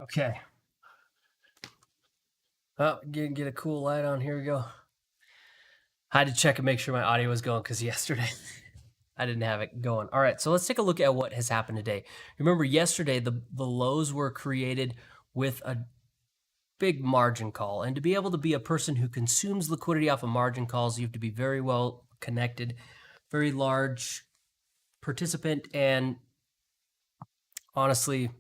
Okay. Oh, get a cool light on. Here we go. I had to check and make sure my audio was going because yesterday I didn't have it going. All right, so let's take a look at what has happened today. Remember, yesterday the lows were created with a big margin call. And to be able to be a person who consumes liquidity off of margin calls, you have to be very well connected, very large participant, and honestly,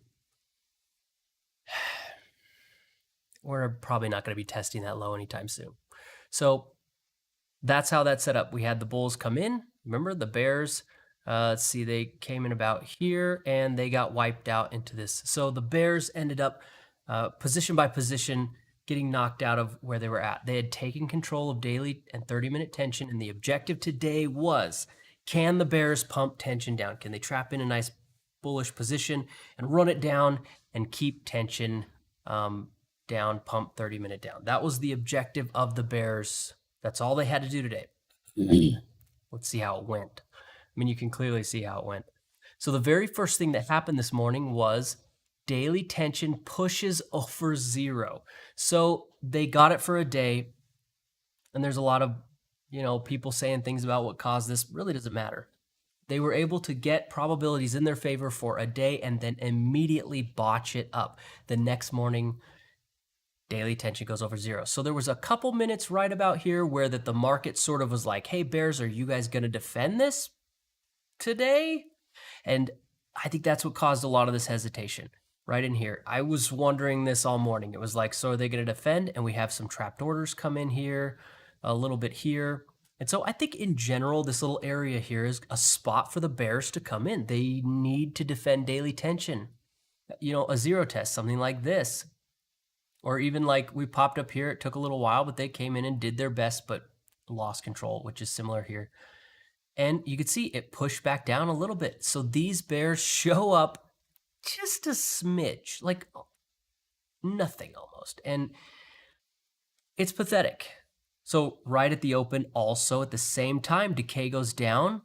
we're probably not going to be testing that low anytime soon. So that's how that's set up. We had the bulls come in. Remember the bears? Let's see, they came in about here and they got wiped out into this. So the bears ended up position by position getting knocked out of where they were at. They had taken control of daily and 30-minute tension, and the objective today was, can the bears pump tension down? Can they trap in a nice bullish position and run it down and keep tension down, pump 30-minute down? That was the objective of the bears. That's all they had to do today. Let's see how it went. I mean, you can clearly see how it went. So the very first thing that happened this morning was daily tension pushes over zero. So they got it for a day, and there's a lot of, people saying things about what caused this. Really doesn't matter. They were able to get probabilities in their favor for a day and then immediately botch it up. The next morning, daily tension goes over zero. So there was a couple minutes right about here where that the market sort of was like, hey, bears, are you guys going to defend this today? And I think that's what caused a lot of this hesitation right in here. I was wondering this all morning. It was like, so are they going to defend? And we have some trapped orders come in here, a little bit here. And so I think in general, this little area here is a spot for the bears to come in. They need to defend daily tension. A zero test, something like this. Or even like we popped up here, it took a little while, but they came in and did their best, but lost control, which is similar here. And you could see it pushed back down a little bit. So these bears show up just a smidge, like nothing almost. And it's pathetic. So right at the open, also at the same time, decay goes down.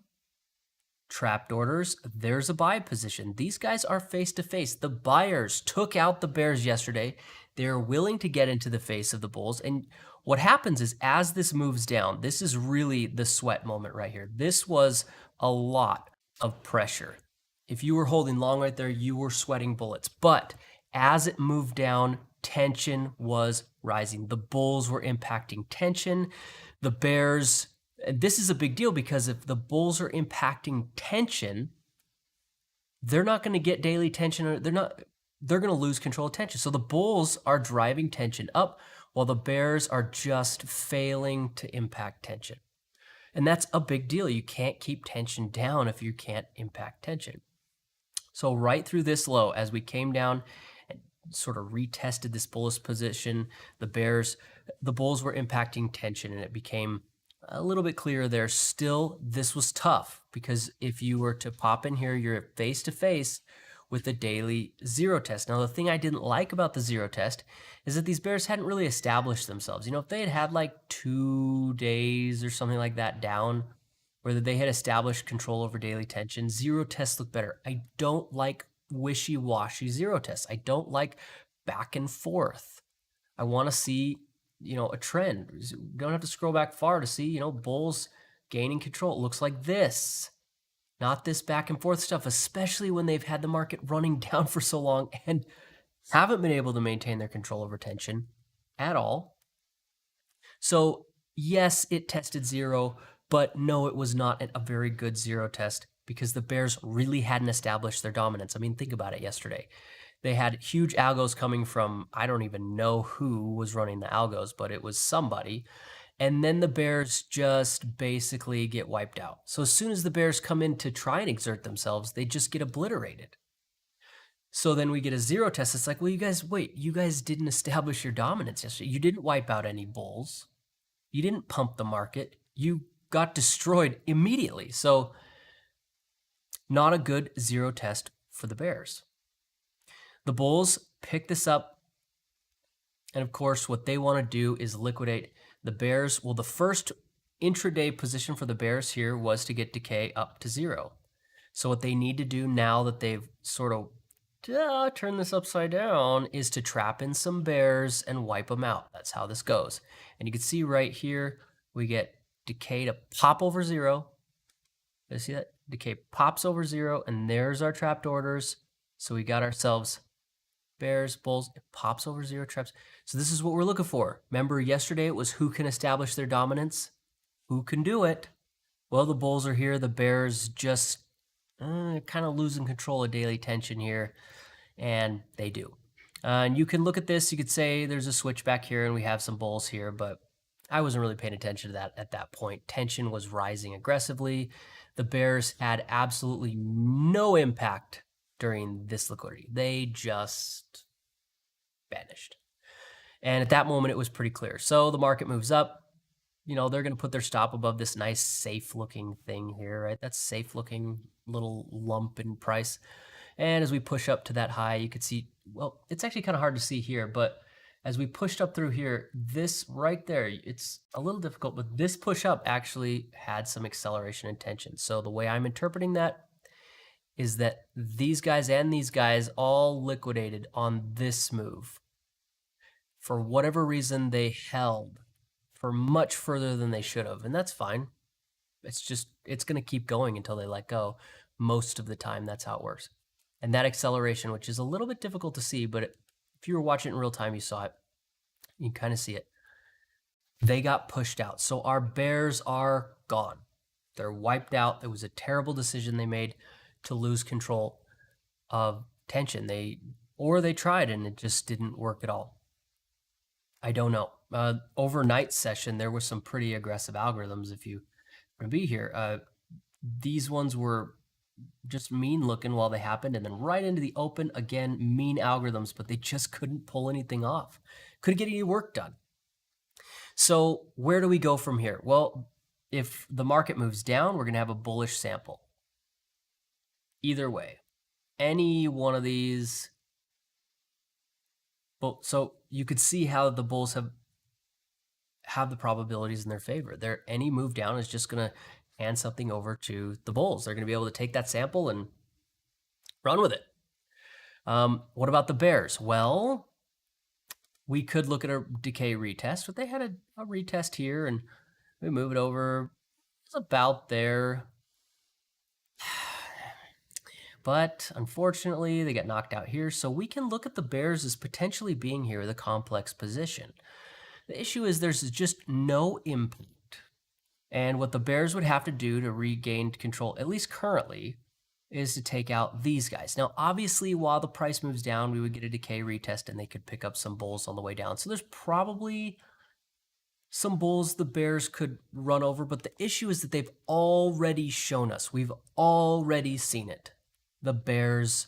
Trapped orders, there's a buy position. These guys are face to face. The buyers took out the bears yesterday. They're willing to get into the face of the bulls. And what happens is as this moves down, this is really the sweat moment right here. This was a lot of pressure. If you were holding long right there, you were sweating bullets. But as it moved down, tension was rising. The bulls were impacting tension. The bears, this is a big deal because if the bulls are impacting tension, they're not going to get daily tension, or they're going to lose control of tension. So the bulls are driving tension up while the bears are just failing to impact tension. And that's a big deal. You can't keep tension down if you can't impact tension. So right through this low, as we came down and sort of retested this bullish position, the bulls were impacting tension, and it became a little bit clearer there. Still, this was tough because if you were to pop in here, you're face to face with the daily zero test. Now, the thing I didn't like about the zero test is that these bears hadn't really established themselves. If they had like 2 days or something like that down, where they had established control over daily tension, zero tests look better. I don't like wishy-washy zero tests. I don't like back and forth. I want to see, a trend. You don't have to scroll back far to see, bulls gaining control. It looks like this. Not this back and forth stuff, especially when they've had the market running down for so long and haven't been able to maintain their control over tension at all. So yes, it tested zero, but no, it was not a very good zero test because the bears really hadn't established their dominance. I mean, think about it yesterday. They had huge algos coming from, I don't even know who was running the algos, but it was somebody. And then the bears just basically get wiped out. So as soon as the bears come in to try and exert themselves, they just get obliterated. So then we get a zero test. It's like, well, you guys didn't establish your dominance yesterday. You didn't wipe out any bulls. You didn't pump the market. You got destroyed immediately. So not a good zero test for the bears. The bulls pick this up. And of course, what they want to do is liquidate the bears. Well, the first intraday position for the bears here was to get decay up to zero. So what they need to do now that they've sort of turn this upside down is to trap in some bears and wipe them out. That's how this goes. And you can see right here, we get decay to pop over 0. You see that? Decay pops over 0, and there's our trapped orders. So we got ourselves bears, bulls, it pops over 0 traps. So this is what we're looking for. Remember yesterday it was who can establish their dominance? Who can do it? Well, the bulls are here. The bears just kind of losing control of daily tension here, and they do. And you can look at this. You could say there's a switch back here, and we have some bulls here, but I wasn't really paying attention to that at that point. Tension was rising aggressively. The bears had absolutely no impact during this liquidity. They just vanished. And at that moment, it was pretty clear. So the market moves up. You know, they're going to put their stop above this nice safe looking thing here, right? That's safe looking little lump in price. And as we push up to that high, you could see, well, it's actually kind of hard to see here, but as we pushed up through here, this right there, it's a little difficult, but this push up actually had some acceleration and tension. So the way I'm interpreting that is that these guys and these guys all liquidated on this move. For whatever reason, they held for much further than they should have, and that's fine. It's going to keep going until they let go. Most of the time, that's how it works. And that acceleration, which is a little bit difficult to see, but if you were watching it in real time, you saw it. You can kind of see it. They got pushed out. So our bears are gone. They're wiped out. It was a terrible decision they made to lose control of tension. They tried and it just didn't work at all. I don't know. Overnight session, there were some pretty aggressive algorithms if you want to be here. These ones were just mean looking while they happened, and then right into the open, again, mean algorithms, but they just couldn't pull anything off. Couldn't get any work done. So where do we go from here? Well, if the market moves down, we're going to have a bullish sample. Either way, any one of these. So you could see how the bulls have the probabilities in their favor. Any move down is just going to hand something over to the bulls. They're going to be able to take that sample and run with it. What about the bears? Well, we could look at a decay retest, but they had a retest here, and we move it over. It's about there. But unfortunately, they got knocked out here. So we can look at the bears as potentially being here with a complex position. The issue is there's just no impact. And what the bears would have to do to regain control, at least currently, is to take out these guys. Now, obviously, while the price moves down, we would get a decay retest and they could pick up some bulls on the way down. So there's probably some bulls the bears could run over. But the issue is that they've already shown us. We've already seen it. The bears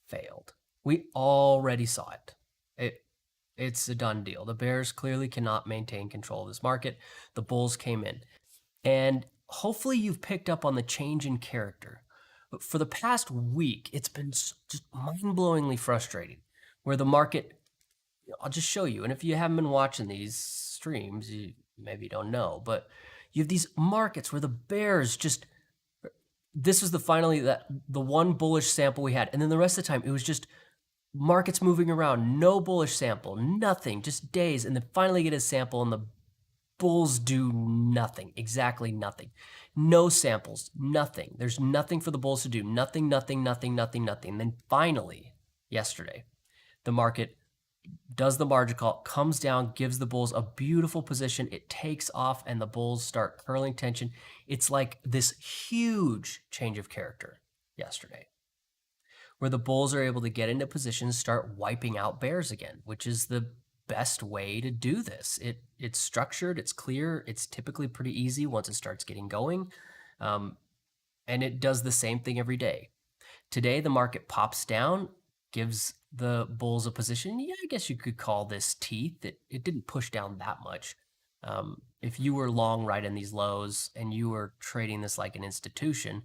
failed. We already saw it. It's a done deal. The bears clearly cannot maintain control of this market. The bulls came in. And hopefully you've picked up on the change in character. But for the past week, it's been just mind-blowingly frustrating. Where the market, I'll just show you. And if you haven't been watching these streams, you maybe don't know. But you have these markets where the bears just... This was the one bullish sample we had. And then the rest of the time, it was just markets moving around. No bullish sample, nothing, just days. And then finally get a sample and the bulls do nothing, exactly nothing. No samples, nothing. There's nothing for the bulls to do. Nothing, nothing, nothing, nothing, nothing. And then finally, yesterday, the market does the margin call, comes down, gives the bulls a beautiful position. It takes off and the bulls start curling tension. It's like this huge change of character yesterday, where the bulls are able to get into positions, start wiping out bears again, which is the best way to do this. It's structured, it's clear, it's typically pretty easy once it starts getting going, and it does the same thing every day. Today, the market pops down, gives the bulls a position. Yeah, I guess you could call this teeth. It didn't push down that much. If you were long right in these lows and you were trading this like an institution,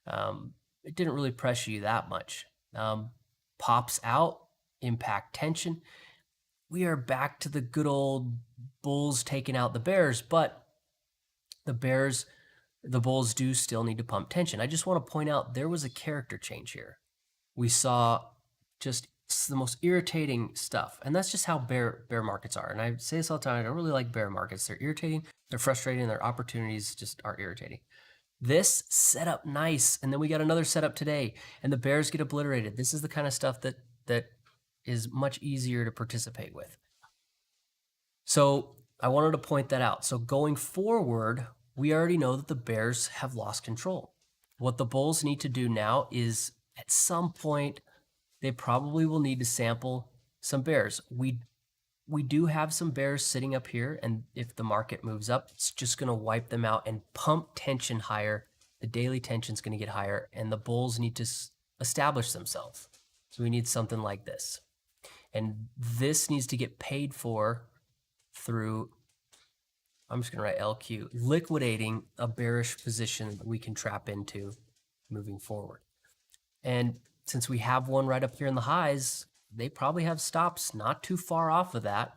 it didn't really pressure you that much. Pops out, impact tension. We are back to the good old bulls taking out the bears, but the bulls do still need to pump tension. I just want to point out there was a character change here. We saw just the most irritating stuff. And that's just how bear markets are. And I say this all the time, I don't really like bear markets. They're irritating, they're frustrating, their opportunities just are irritating. This set up nice, and then we got another setup today, and the bears get obliterated. This is the kind of stuff that is much easier to participate with. So I wanted to point that out. So going forward, we already know that the bears have lost control. What the bulls need to do now is at some point, they probably will need to sample some bears. We do have some bears sitting up here, and if the market moves up, it's just going to wipe them out and pump tension higher. The daily tension is going to get higher, and the bulls need to establish themselves. So we need something like this. And this needs to get paid for through, I'm just going to write LQ, liquidating a bearish position that we can trap into moving forward. And since we have one right up here in the highs, they probably have stops not too far off of that.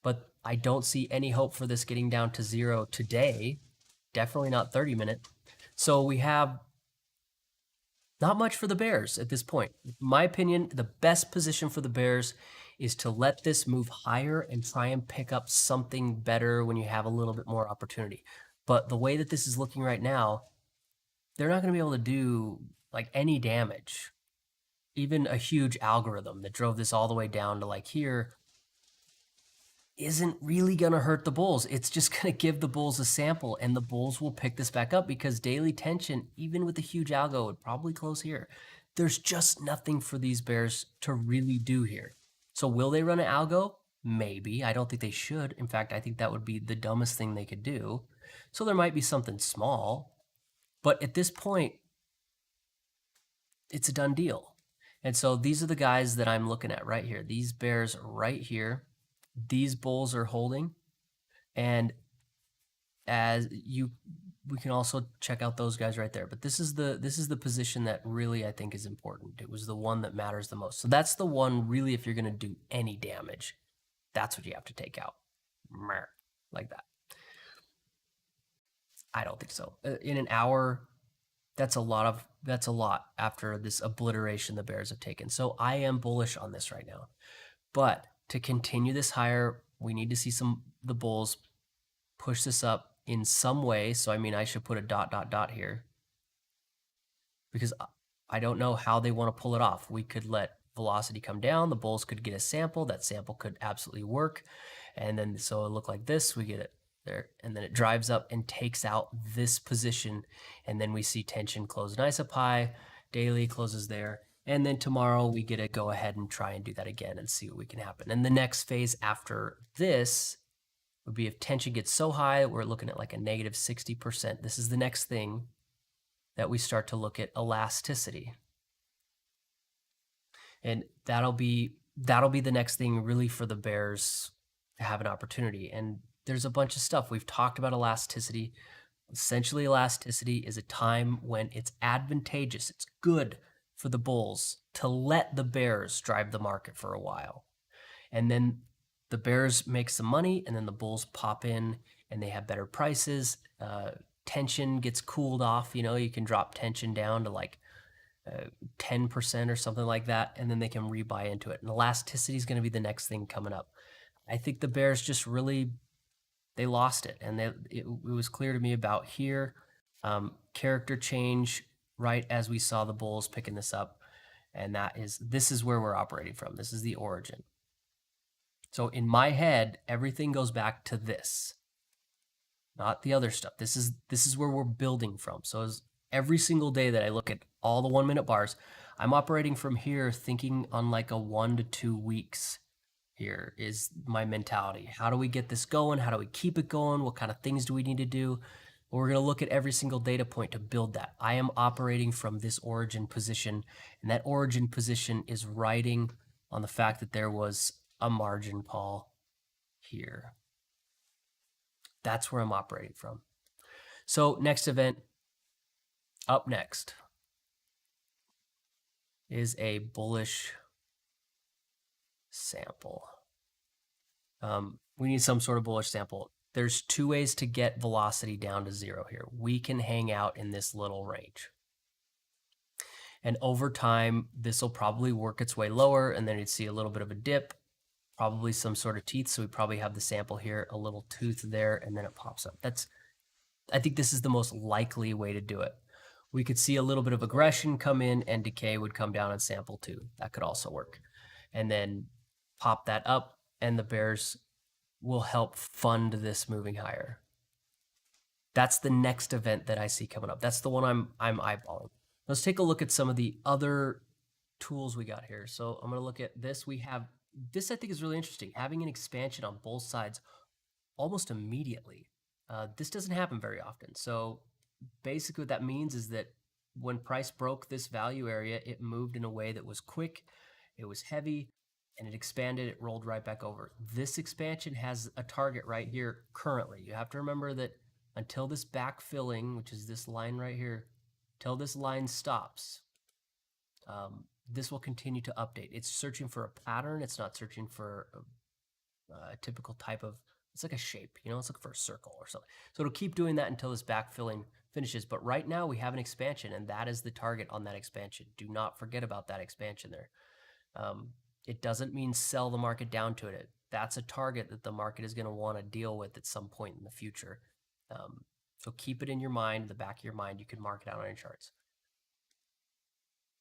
But I don't see any hope for this getting down to zero today. Definitely not 30-minute. So we have not much for the bears at this point. In my opinion, the best position for the bears is to let this move higher and try and pick up something better when you have a little bit more opportunity. But the way that this is looking right now, they're not going to be able to do like any damage. Even a huge algorithm that drove this all the way down to like here isn't really going to hurt the bulls. It's just going to give the bulls a sample, and the bulls will pick this back up because daily tension, even with a huge algo, would probably close here. There's just nothing for these bears to really do here. So will they run an algo? Maybe. I don't think they should. In fact, I think that would be the dumbest thing they could do. So there might be something small, but at this point, it's a done deal. And so these are the guys that I'm looking at right here. These bears right here. These bulls are holding. And we can also check out those guys right there. But this is the position that really I think is important. It was the one that matters the most. So that's the one really, if you're going to do any damage, that's what you have to take out. Like that. I don't think so. In an hour, that's a lot after this obliteration the bears have taken. So I am bullish on this right now. But to continue this higher, we need to see the bulls push this up in some way. So I mean, I should put a ... here because I don't know how they want to pull it off. We could let velocity come down. The bulls could get a sample. That sample could absolutely work. And then so it'll look like this. We get it there, and then it drives up and takes out this position, and then we see tension close nice up high, daily closes there, and then tomorrow we get to go ahead and try and do that again and see what we can happen. And the next phase after this would be if tension gets so high that we're looking at like a negative 60%. This is the next thing that we start to look at elasticity, and that'll be the next thing really for the bears to have an opportunity. And there's a bunch of stuff. We've talked about elasticity. Essentially, elasticity is a time when it's advantageous. It's good for the bulls to let the bears drive the market for a while. And then the bears make some money, and then the bulls pop in, and they have better prices. Tension gets cooled off. You know, you can drop tension down to like 10% or something like that, and then they can rebuy into it. And elasticity is going to be the next thing coming up. I think the bears just really... they lost it, and it was clear to me about here. Character change right as we saw the bulls picking this up, and this is where we're operating from. This is the origin. So in my head, everything goes back to this, not the other stuff. This is where we're building from. So as every single day that I look at all the 1 minute bars, I'm operating from here, thinking on like a 1 to 2 weeks. Here is my mentality. How do we get this going? How do we keep it going? What kind of things do we need to do? Well, we're going to look at every single data point to build that. I am operating from this origin position, and that origin position is riding on the fact that there was a margin call here. That's where I'm operating from. So next event, up next, is a bullish sample. We need some sort of bullish sample. There's two ways to get velocity down to zero here. We can hang out in this little range. And over time, this will probably work its way lower, and then you'd see a little bit of a dip, probably some sort of teeth. So we probably have the sample here, a little tooth there, and then it pops up. I think this is the most likely way to do it. We could see a little bit of aggression come in and decay would come down on sample 2. That could also work. And then pop that up, and the bears will help fund this moving higher. That's the next event that I see coming up. That's the one I'm eyeballing. Let's take a look at some of the other tools we got here. So I'm going to look at this. We have this, I think is really interesting, having an expansion on both sides almost immediately. This doesn't happen very often. So basically what that means is that when price broke this value area, it moved in a way that was quick, it was heavy, and it expanded, it rolled right back over. This expansion has a target right here currently. You have to remember that until this backfilling, which is this line right here, till this line stops, this will continue to update. It's searching for a pattern. It's not searching for a typical type of, it's like a shape, you know, it's looking for a circle or something. So it'll keep doing that until this backfilling finishes. But right now we have an expansion, and that is the target on that expansion. Do not forget about that expansion there. It doesn't mean sell the market down to it. That's a target that the market is going to want to deal with at some point in the future. So keep it in your mind, the back of your mind. You can mark it out on your charts.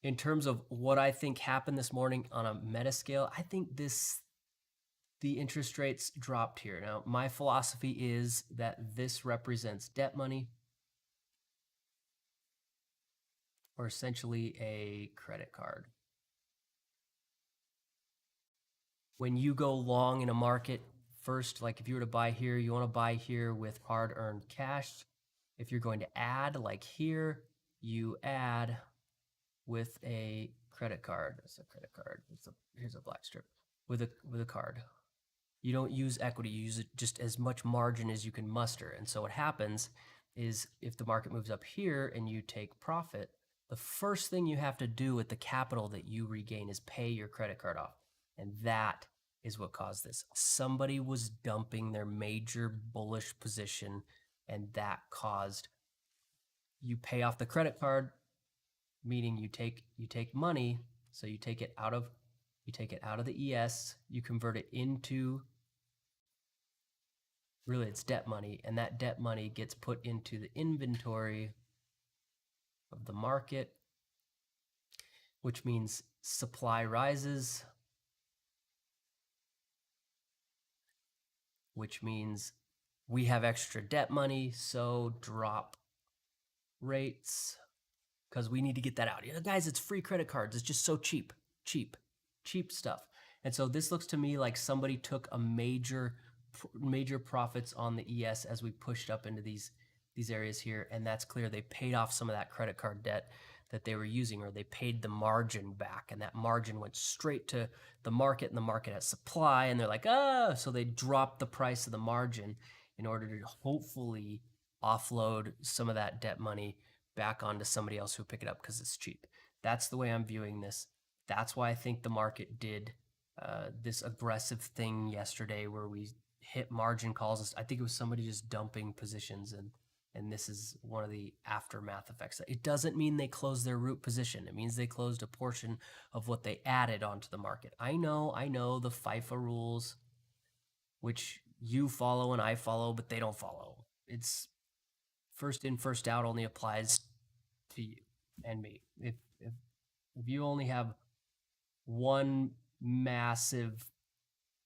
In terms of what I think happened this morning on a meta scale, I think the interest rates dropped here. Now, my philosophy is that this represents debt money, or essentially a credit card. When you go long in a market, first, like if you were to buy here, you want to buy here with hard-earned cash. If you're going to add, like here, you add with a credit card. It's a credit card. Here's a black strip with a card. You don't use equity. You use it just as much margin as you can muster. And so what happens is if the market moves up here and you take profit, the first thing you have to do with the capital that you regain is pay your credit card off. And that is what caused this. Somebody was dumping their major bullish position, and that caused you pay off the credit card, meaning you take money, so you take it out of the ES, you convert it into, really it's debt money, and that debt money gets put into the inventory of the market, which means supply rises, which means we have extra debt money, so drop rates, because we need to get that out. You know, guys, it's free credit cards. It's just so cheap stuff. And so this looks to me like somebody took a major profits on the ES as we pushed up into these areas here, and that's clear. They paid off some of that credit card debt that they were using, or they paid the margin back, and that margin went straight to the market, and the market has supply, and they're like, so they dropped the price of the margin in order to hopefully offload some of that debt money back onto somebody else who pick it up because it's cheap. That's the way I'm viewing this. That's why I think the market did this aggressive thing yesterday where we hit margin calls. I think it was somebody just dumping positions, and this is one of the aftermath effects. It doesn't mean they closed their root position. It means they closed a portion of what they added onto the market. I know the FIFA rules, which you follow and I follow, but they don't follow. It's first in, first out only applies to you and me. If you only have one massive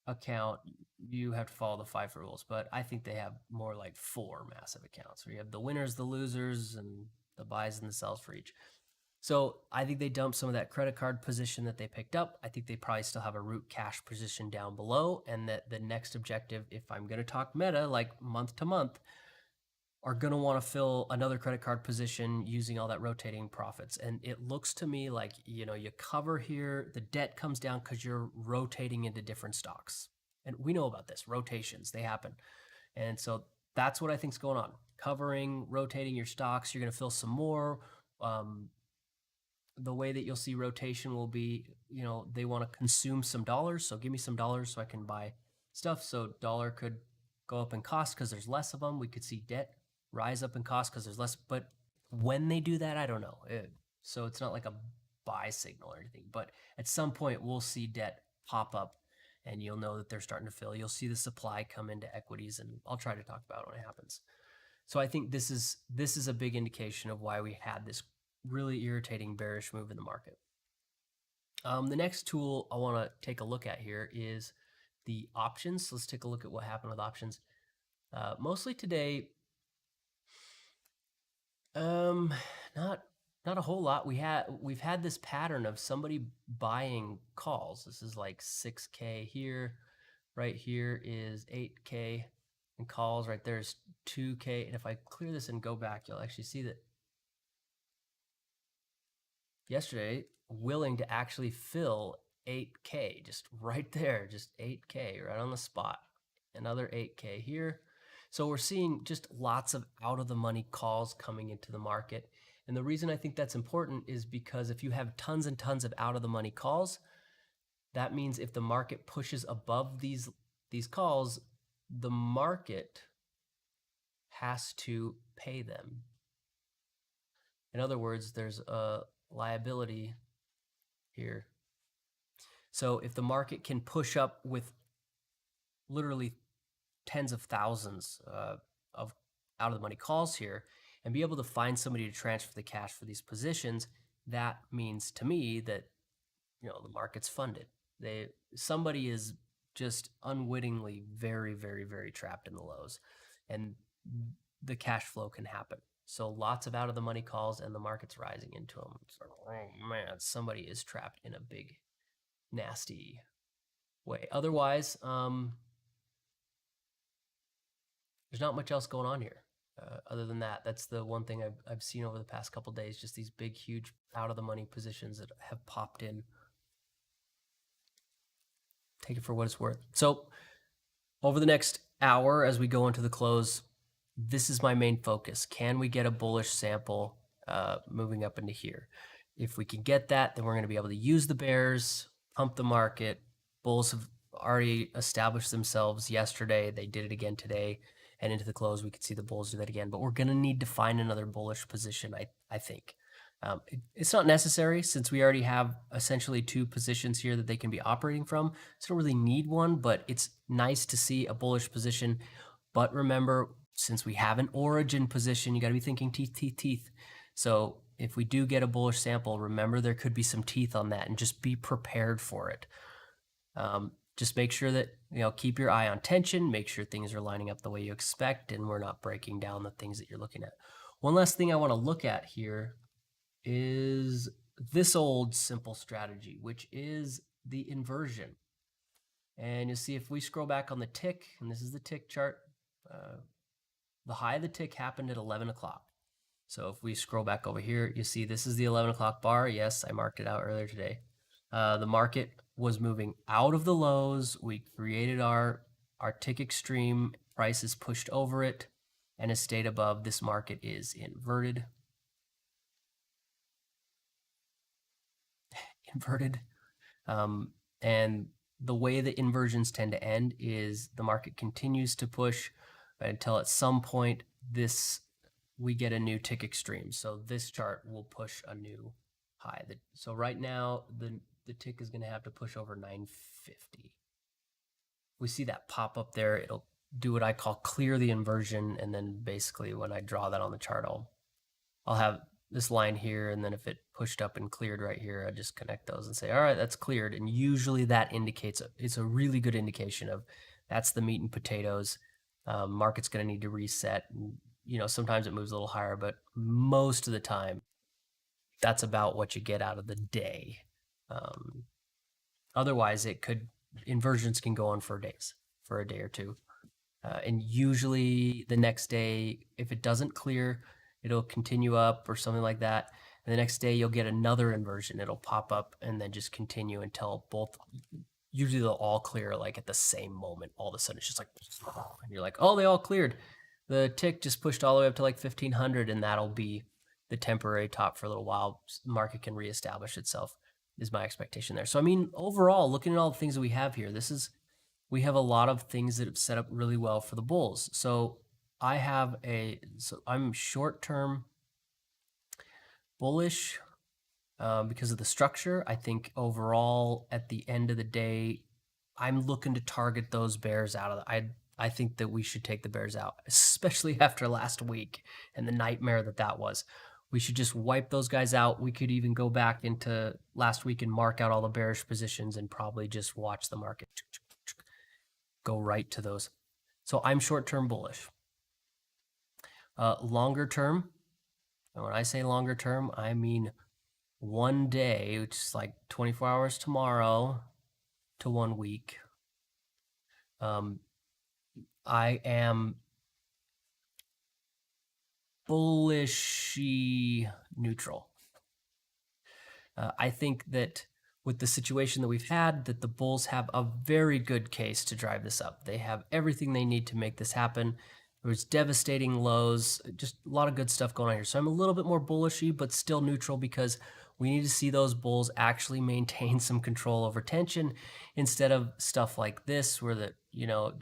account, you have to follow the FIFA rules, but I think they have more like 4 massive accounts where you have the winners, the losers, and the buys and the sells for each. So I think they dumped some of that credit card position that they picked up. I think they probably still have a root cash position down below, and that the next objective, if I'm going to talk meta, like month to month, are going to want to fill another credit card position using all that rotating profits. And it looks to me like, you cover here, the debt comes down because you're rotating into different stocks. And we know about this, rotations, they happen. And so that's what I think is going on. Covering, rotating your stocks, you're going to fill some more. The way that you'll see rotation will be, they want to consume some dollars. So give me some dollars so I can buy stuff. So dollar could go up in cost because there's less of them. We could see debt rise up in cost because there's less. But when they do that, I don't know. So it's not like a buy signal or anything, but at some point we'll see debt pop up and you'll know that they're starting to fill. You'll see the supply come into equities, and I'll try to talk about it when it happens. So I think this is a big indication of why we had this really irritating bearish move in the market. The next tool I want to take a look at here is the options. So let's take a look at what happened with options. Mostly today, not a whole lot. We've had this pattern of somebody buying calls. This is like 6K here. Right here is 8K, and calls right there is 2K. And if I clear this and go back, you'll actually see that yesterday willing to actually fill 8K, just right there, just 8K right on the spot. Another 8K here. So we're seeing just lots of out of the money calls coming into the market. And the reason I think that's important is because if you have tons and tons of out of the money calls, that means if the market pushes above these calls, the market has to pay them. In other words, there's a liability here. So if the market can push up with literally tens of thousands of out of the money calls here and be able to find somebody to transfer the cash for these positions, that means to me that, you know, the market's funded. Somebody is just unwittingly very, very, very trapped in the lows, and the cash flow can happen. So lots of out of the money calls and the market's rising into them. It's like, oh man, somebody is trapped in a big, nasty way. Otherwise, there's not much else going on here. Other than that, that's the one thing I've seen over the past couple of days, just these big, huge out of the money positions that have popped in. Take it for what it's worth. So over the next hour, as we go into the close, this is my main focus. Can we get a bullish sample moving up into here? If we can get that, then we're going to be able to use the bears, pump the market. Bulls have already established themselves yesterday. They did it again today. And into the close, we could see the bulls do that again. But we're going to need to find another bullish position, I think. It's not necessary since we already have essentially two positions here that they can be operating from. So don't really need one, but it's nice to see a bullish position. But remember, since we have an origin position, you got to be thinking teeth, teeth, teeth. So if we do get a bullish sample, remember there could be some teeth on that, and just be prepared for it. Just make sure that, you know, keep your eye on tension, make sure things are lining up the way you expect, and we're not breaking down the things that you're looking at. One last thing I want to look at here is this old simple strategy, which is the inversion. And you'll see if we scroll back on the tick, and this is the tick chart, the high of the tick happened at 11 o'clock. So if we scroll back over here, you see this is the 11 o'clock bar. Yes, I marked it out earlier today. The market was moving out of the lows. We created our tick extreme. Price is pushed over it and has stayed above. This market is inverted. And the way that inversions tend to end is the market continues to push until at some point we get a new tick extreme. So this chart will push a new high. So right now the tick is going to have to push over 950. We see that pop up there. It'll do what I call clear the inversion, and then basically when I draw that on the chart, I'll have this line here, and then if it pushed up and cleared right here, I just connect those and say, all right, that's cleared. And usually that indicates it's a really good indication of that's the meat and potatoes. Market's going to need to reset. And, you know, sometimes it moves a little higher, but most of the time, that's about what you get out of the day. Otherwise, inversions can go on for days, for a day or two. And usually the next day, if it doesn't clear, it'll continue up or something like that. And the next day you'll get another inversion. It'll pop up and then just continue until usually they'll all clear like at the same moment. All of a sudden it's just like, and you're like, oh, they all cleared. The tick just pushed all the way up to like 1500, and that'll be the temporary top for a little while. The market can reestablish itself, is my expectation there. So, I mean, overall, looking at all the things that we have here, we have a lot of things that have set up really well for the bulls. So I'm short-term bullish because of the structure. I think overall, at the end of the day, I'm looking to target those bears out of the, I think that we should take the bears out, especially after last week and the nightmare that was. We should just wipe those guys out. We could even go back into last week and mark out all the bearish positions and probably just watch the market go right to those. So I'm short-term bullish. Longer term, and when I say longer term, I mean one day, which is like 24 hours tomorrow to 1 week. I am bullishy neutral. I think that with the situation that we've had, that the bulls have a very good case to drive this up. They have everything they need to make this happen. There was devastating lows, just a lot of good stuff going on here. So I'm a little bit more bullishy, but still neutral, because we need to see those bulls actually maintain some control over tension instead of stuff like this where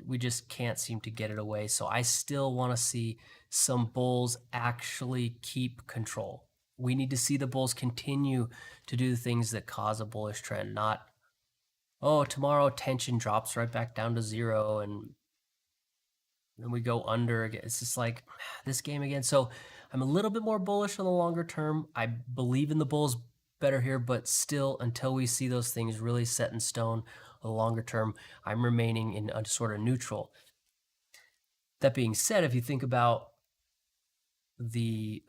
we just can't seem to get it away. So I still want to see some bulls actually keep control. We need to see the bulls continue to do the things that cause a bullish trend, not, oh, tomorrow tension drops right back down to 0 and then we go under again. It's just like this game again. So I'm a little bit more bullish on the longer term. I believe in the bulls better here, but still, until we see those things really set in stone, the longer term, I'm remaining in a sort of neutral. That being said, if you think about the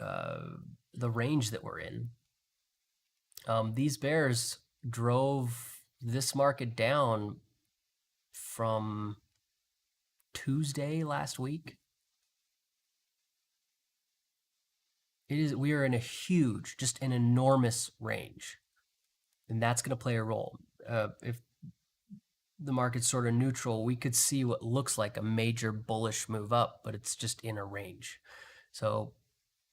range that we're in, these bears drove this market down from Tuesday last week. We are in a huge, just an enormous range, and that's going to play a role. If the market's sort of neutral, we could see what looks like a major bullish move up, but it's just in a range. So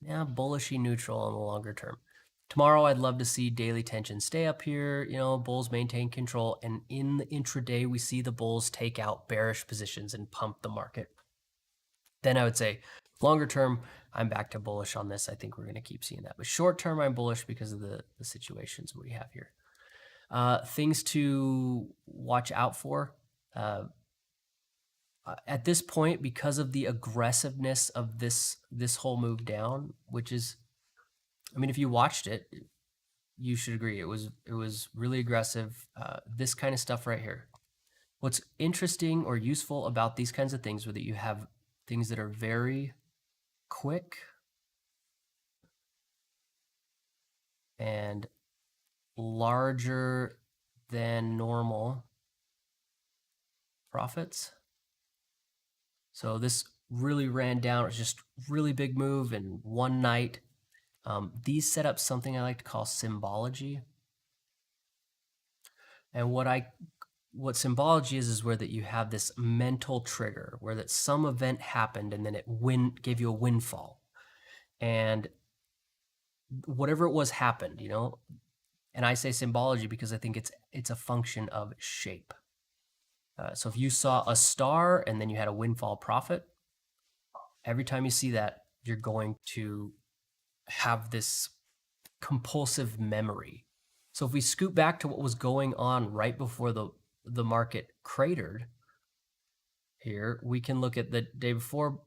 yeah, bullishy neutral on the longer term. Tomorrow, I'd love to see daily tension stay up here, bulls maintain control, and in the intraday, we see the bulls take out bearish positions and pump the market. Then I would say longer term, I'm back to bullish on this. I think we're going to keep seeing that. But short term, I'm bullish because of the situations we have here. Things to watch out for. At this point, because of the aggressiveness of this whole move down, which is, I mean, if you watched it, you should agree it was really aggressive. This kind of stuff right here. What's interesting or useful about these kinds of things, where that you have things that are very quick and larger than normal profits. So this really ran down. It was just really big move in one night. These set up something I like to call symbology. And what symbology is where that you have this mental trigger, where that some event happened and then it gave you a windfall. And whatever it was happened, and I say symbology because I think it's a function of shape. So if you saw a star and then you had a windfall profit, every time you see that, you're going to have this compulsive memory. So if we scoot back to what was going on right before the market cratered here, we can look at the day before,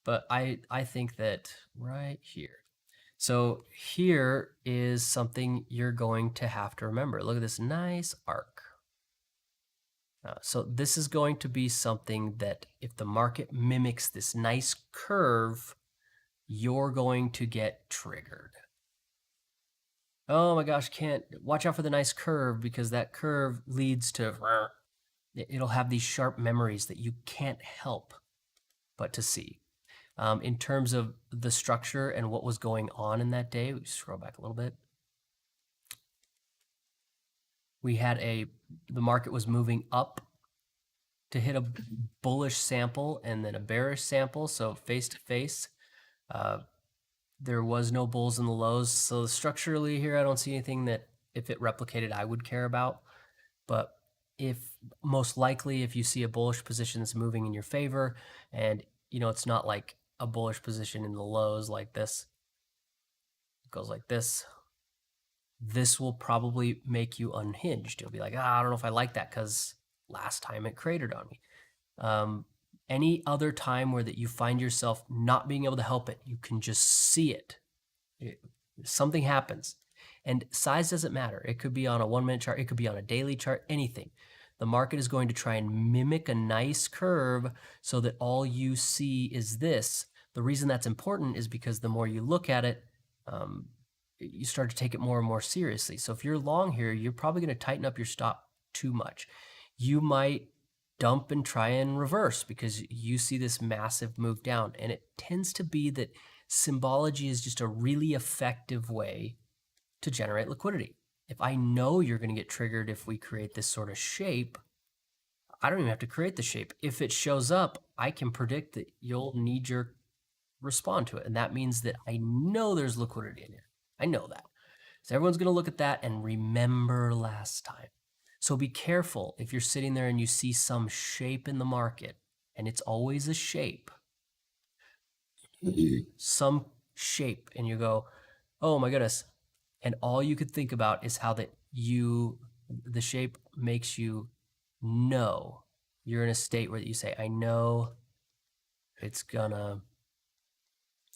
but I think that right here. So here is something you're going to have to remember. Look at this nice arc. So this is going to be something that if the market mimics this nice curve, you're going to get triggered. Oh my gosh, watch out for the nice curve, because that curve leads to, it'll have these sharp memories that you can't help but to see. In terms of the structure and what was going on in that day, we scroll back a little bit. We had the market was moving up to hit a bullish sample and then a bearish sample. So face to face, there was no bulls in the lows. So structurally here, I don't see anything that if it replicated, I would care about. But most likely, if you see a bullish position that's moving in your favor, and it's not like a bullish position in the lows like this, it goes like this, this will probably make you unhinged. You'll be like, I don't know if I like that because last time it cratered on me. Any other time where that you find yourself not being able to help it, you can just see it. Something happens. And size doesn't matter. It could be on a 1-minute chart. It could be on a daily chart, anything. The market is going to try and mimic a nice curve so that all you see is this. The reason that's important is because the more you look at it, you start to take it more and more seriously. So if you're long here, you're probably going to tighten up your stop too much. You might dump and try and reverse because you see this massive move down. And it tends to be that symbology is just a really effective way to generate liquidity. If I know you're going to get triggered if we create this sort of shape, I don't even have to create the shape. If it shows up, I can predict that you'll knee-jerk respond to it. And that means that I know there's liquidity in here. I know that. So everyone's going to look at that and remember last time. So be careful if you're sitting there and you see some shape in the market, and it's always a shape, some shape, and you go, oh my goodness. And all you could think about is how that the shape makes you know. You're in a state where you say, I know it's gonna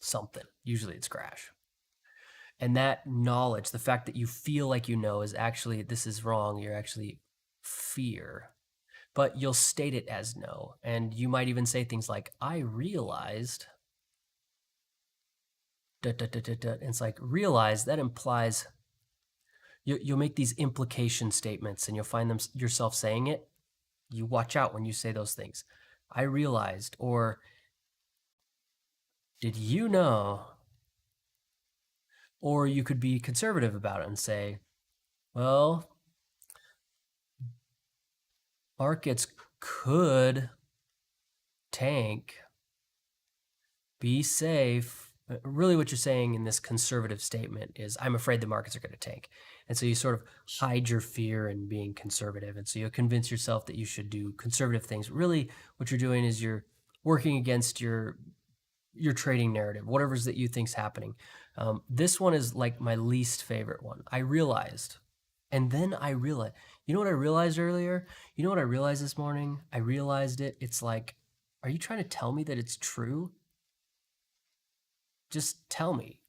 something. Usually it's crash. And that knowledge, the fact that you feel like you know is actually, this is wrong, you're actually fear. But you'll state it as no. And you might even say things like, I realized, It's like, realize, that implies, you'll make these implication statements and you'll find yourself saying it. You watch out when you say those things. I realized, or did you know? Or you could be conservative about it and say, well, markets could tank, be safe. Really what you're saying in this conservative statement is, I'm afraid the markets are going to tank. And so you sort of hide your fear in being conservative. And so you'll convince yourself that you should do conservative things. Really what you're doing is you're working against your trading narrative, whatever's that you think's happening. This one is like my least favorite one. I realized. And then I realized, you know what I realized earlier? You know what I realized this morning? I realized it. It's like, are you trying to tell me that it's true? Just tell me.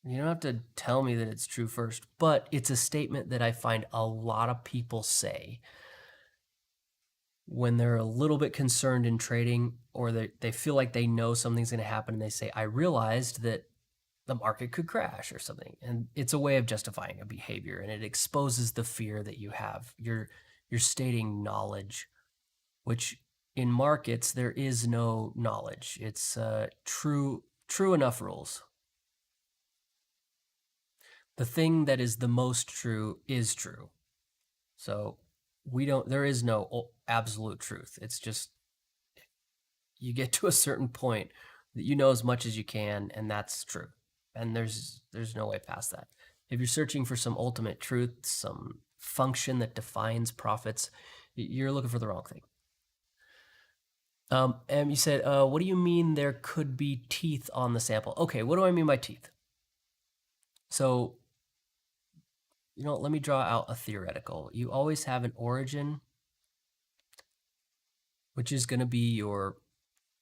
You don't have to tell me that it's true first, but it's a statement that I find a lot of people say when they're a little bit concerned in trading, or they feel like they know something's going to happen, and they say, I realized that the market could crash or something. And it's a way of justifying a behavior, and it exposes the fear that you have. You're stating knowledge, which in markets, there is no knowledge. It's true enough rules. The thing that is the most true is true. So there is no absolute truth. It's just, you get to a certain point that you know as much as you can, and that's true. And there's no way past that. If you're searching for some ultimate truth, some function that defines profits, you're looking for the wrong thing. And you said, what do you mean there could be teeth on the sample? Okay, what do I mean by teeth? So, let me draw out a theoretical. You always have an origin, which is going to be your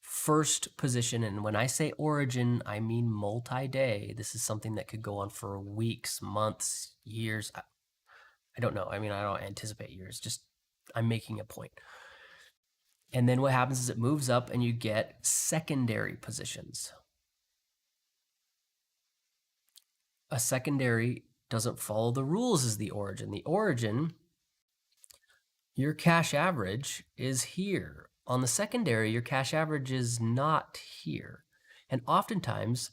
first position. And when I say origin, I mean multi-day. This is something that could go on for weeks, months, years. I don't know. I mean, I don't anticipate years. Just, I'm making a point. And then what happens is it moves up and you get secondary positions. A secondary doesn't follow the rules as the origin. The origin, your cash average is here. On the secondary, your cash average is not here. And oftentimes,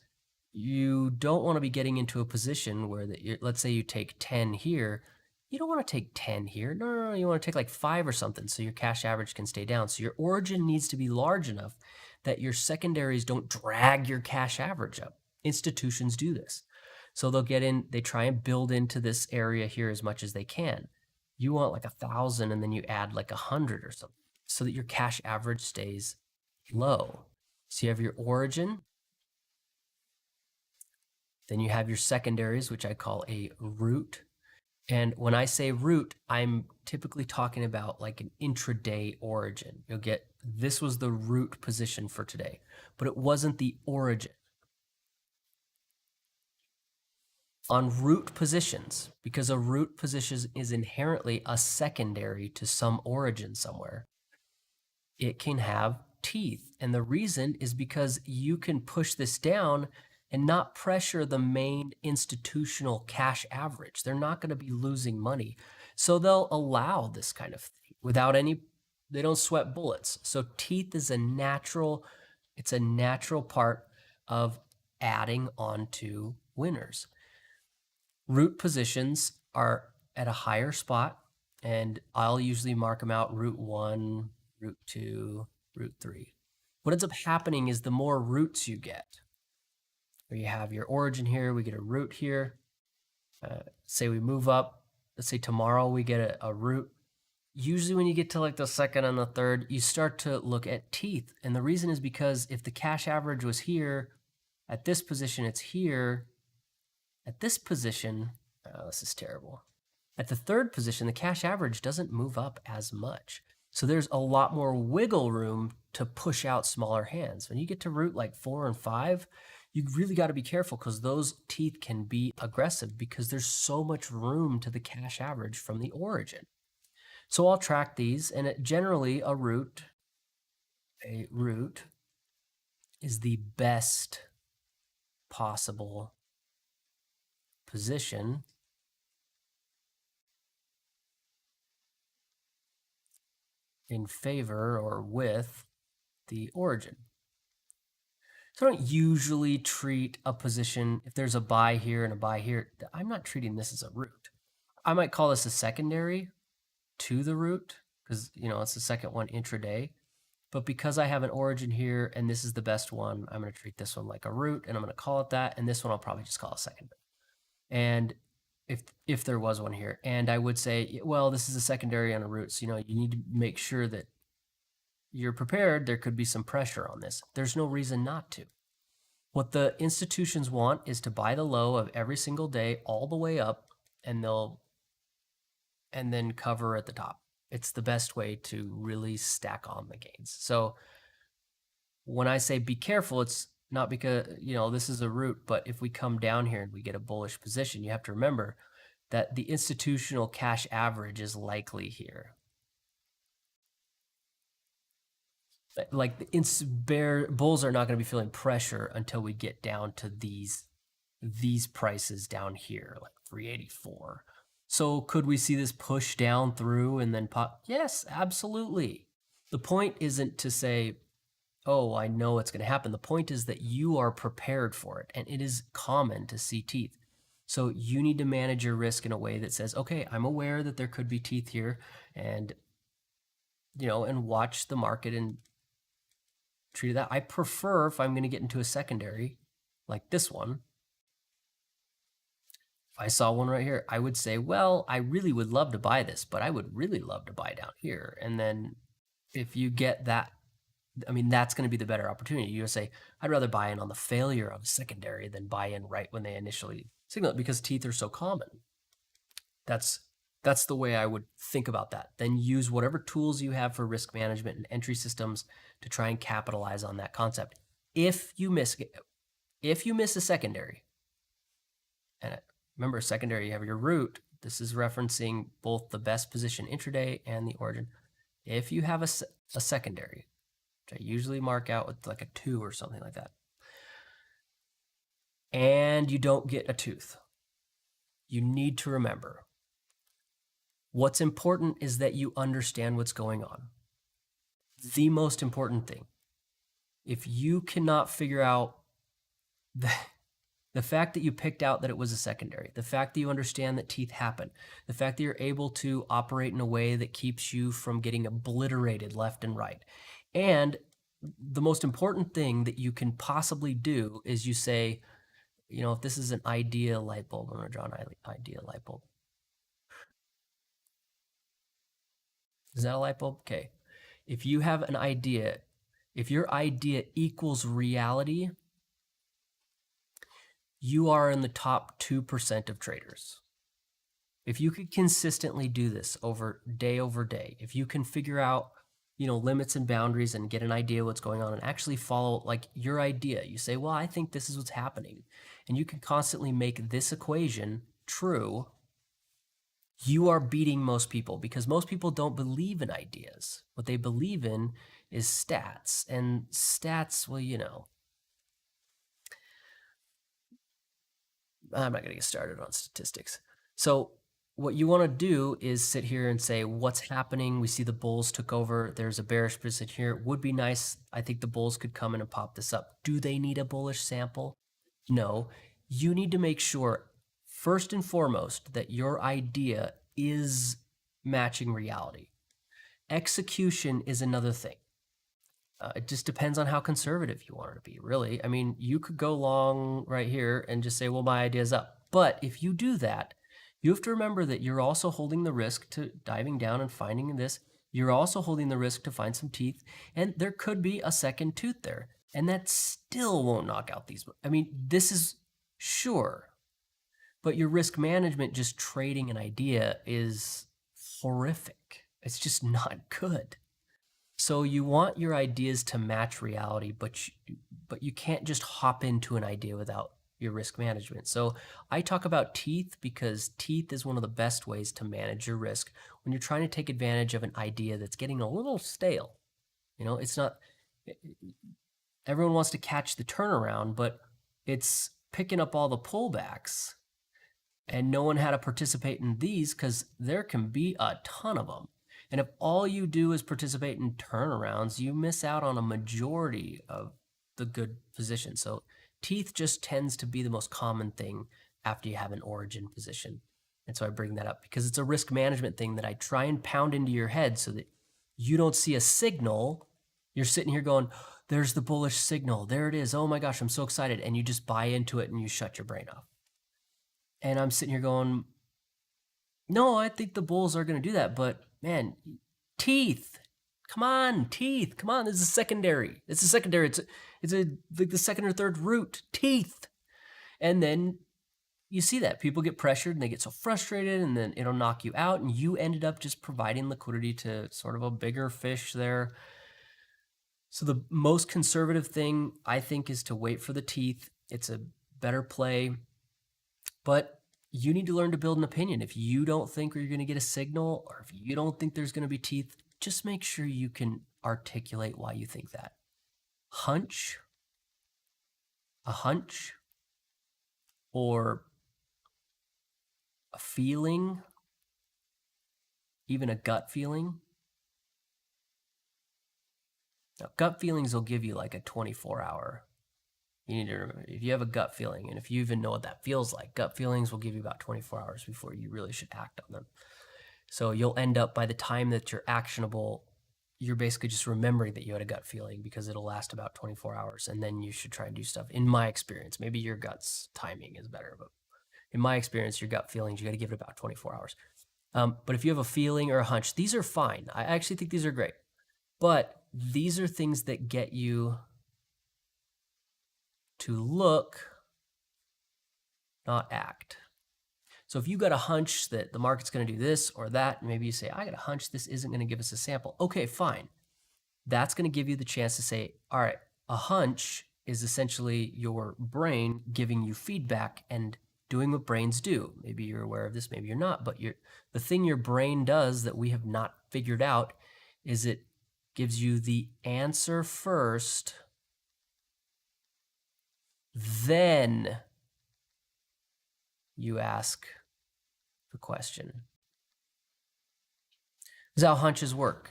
you don't want to be getting into a position where, let's say you take 10 here. You don't want to take 10 here. No. You want to take like 5 or something so your cash average can stay down. So your origin needs to be large enough that your secondaries don't drag your cash average up. Institutions do this. So they'll get in, they try and build into this area here as much as they can. You want like 1,000 and then you add like 100 or something so that your cash average stays low. So you have your origin, Then you have your secondaries, which I call a root. And when I say root, I'm typically talking about like an intraday origin. You'll get this was the root position for today, but it wasn't the origin. On root positions, because a root position is inherently a secondary to some origin somewhere, it can have teeth. And the reason is because you can push this down and not pressure the main institutional cash average. They're not going to be losing money. So they'll allow this kind of thing without any, they don't sweat bullets. So teeth is a natural, it's a natural part of adding on to winners. Root positions are at a higher spot, and I'll usually mark them out root 1, root 2, root 3. What ends up happening is the more roots you get, where you have your origin here, we get a root here. Say we move up, let's say tomorrow we get a root. Usually when you get to like the second and the third, you start to look at teeth. And the reason is because if the cash average was here, at this position it's here, at this position, this is terrible. At the third position, the cash average doesn't move up as much. So there's a lot more wiggle room to push out smaller hands. When you get to root like 4 and 5, you really got to be careful because those teeth can be aggressive because there's so much room to the cash average from the origin. So I'll track these, and generally a root is the best possible position in favor or with the origin. So I don't usually treat a position, if there's a buy here and a buy here, I'm not treating this as a root. I might call this a secondary to the root because, you know, it's the second one intraday. But because I have an origin here and this is the best one, I'm going to treat this one like a root and I'm going to call it that. And this one I'll probably just call a secondary. And if there was one here, and I would say, well, this is a secondary on a root. So, you know, you need to make sure that you're prepared. There could be some pressure on this. There's no reason not to. What the institutions want is to buy the low of every single day all the way up, and then cover at the top. It's the best way to really stack on the gains. So when I say be careful, it's not because, you know, this is a root, but if we come down here and we get a bullish position, you have to remember that the institutional cash average is likely here. Like the bulls are not going to be feeling pressure until we get down to these prices down here, like 384. So could we see this push down through and then pop? Yes, absolutely. The point isn't to say, oh, I know it's going to happen. The point is that you are prepared for it, and it is common to see teeth. So you need to manage your risk in a way that says, okay, I'm aware that there could be teeth here, and, you know, and watch the market and treat that. I prefer, if I'm going to get into a secondary like this one, if I saw one right here, I would say, well, I really would love to buy this, but I would really love to buy down here. And then if you get that, I mean, that's going to be the better opportunity. You say, I'd rather buy in on the failure of a secondary than buy in right when they initially signal it, because teeth are so common. That's the way I would think about that. Then use whatever tools you have for risk management and entry systems to try and capitalize on that concept. If you miss a secondary, and remember, secondary, you have your root. This is referencing both the best position intraday and the origin. If you have a secondary, which I usually mark out with like a 2 or something like that, and you don't get a tooth, you need to remember, what's important is that you understand what's going on. The most important thing. If you cannot figure out the fact that you picked out that it was a secondary, the fact that you understand that teeth happen, the fact that you're able to operate in a way that keeps you from getting obliterated left and right. And the most important thing that you can possibly do is you say, you know, if this is an idea light bulb, I'm going to draw an idea light bulb. Is that a light bulb? Okay. If you have an idea, if your idea equals reality, you are in the top 2% of traders. If you could consistently do this over day, if you can figure out, limits and boundaries and get an idea what's going on and actually follow like your idea. You say, well, I think this is what's happening. And you can constantly make this equation true. You are beating most people because most people don't believe in ideas. What they believe in is stats. And stats, well, I'm not going to get started on statistics. So what you want to do is sit here and say, what's happening? We see the bulls took over. There's a bearish position here. It would be nice. I think the bulls could come in and pop this up. Do they need a bullish sample? No. You need to make sure, first and foremost, that your idea is matching reality. Execution is another thing. It just depends on how conservative you want it to be, really. I mean, you could go long right here and just say, well, my idea's up. But if you do that, you have to remember that you're also holding the risk to diving down and finding this. You're also holding the risk to find some teeth, and there could be a second tooth there. And that still won't knock out these. I mean, this is sure, but your risk management just trading an idea is horrific. It's just not good. So you want your ideas to match reality, but you can't just hop into an idea without your risk management. So I talk about teeth because teeth is one of the best ways to manage your risk when you're trying to take advantage of an idea that's getting a little stale. It's not, everyone wants to catch the turnaround, but it's picking up all the pullbacks, and no one had to participate in these because there can be a ton of them. And if all you do is participate in turnarounds, you miss out on a majority of the good positions. So teeth just tends to be the most common thing after you have an origin position. And so I bring that up because it's a risk management thing that I try and pound into your head so that you don't see a signal. You're sitting here going, there's the bullish signal. There it is. Oh my gosh, I'm so excited. And you just buy into it and you shut your brain off. And I'm sitting here going, no, I think the bulls are going to do that, but man, teeth. Come on, teeth. Come on, this is a secondary. It's a secondary. It's like the second or third root, teeth. And then you see that people get pressured and they get so frustrated, and then it'll knock you out, and you ended up just providing liquidity to sort of a bigger fish there. So the most conservative thing I think is to wait for the teeth. It's a better play, but you need to learn to build an opinion. If you don't think you're going to get a signal, or if you don't think there's going to be teeth, just make sure you can articulate why you think that. A hunch, or a feeling, even a gut feeling. Now, gut feelings will give you like a 24-hour. You need to remember, if you have a gut feeling, and if you even know what that feels like, gut feelings will give you about 24 hours before you really should act on them. So you'll end up, by the time that you're actionable, you're basically just remembering that you had a gut feeling because it'll last about 24 hours, and then you should try and do stuff. In my experience, maybe your gut's timing is better, but in my experience, your gut feelings, you got to give it about 24 hours. But if you have a feeling or a hunch, these are fine. I actually think these are great. But these are things that get you to look, not act. So if you got a hunch that the market's going to do this or that, maybe you say, I got a hunch this isn't going to give us a sample. Okay, fine. That's going to give you the chance to say, all right, a hunch is essentially your brain giving you feedback and doing what brains do. Maybe you're aware of this, maybe you're not, but the thing your brain does that we have not figured out is it gives you the answer first, then you ask the question. This is how hunches work.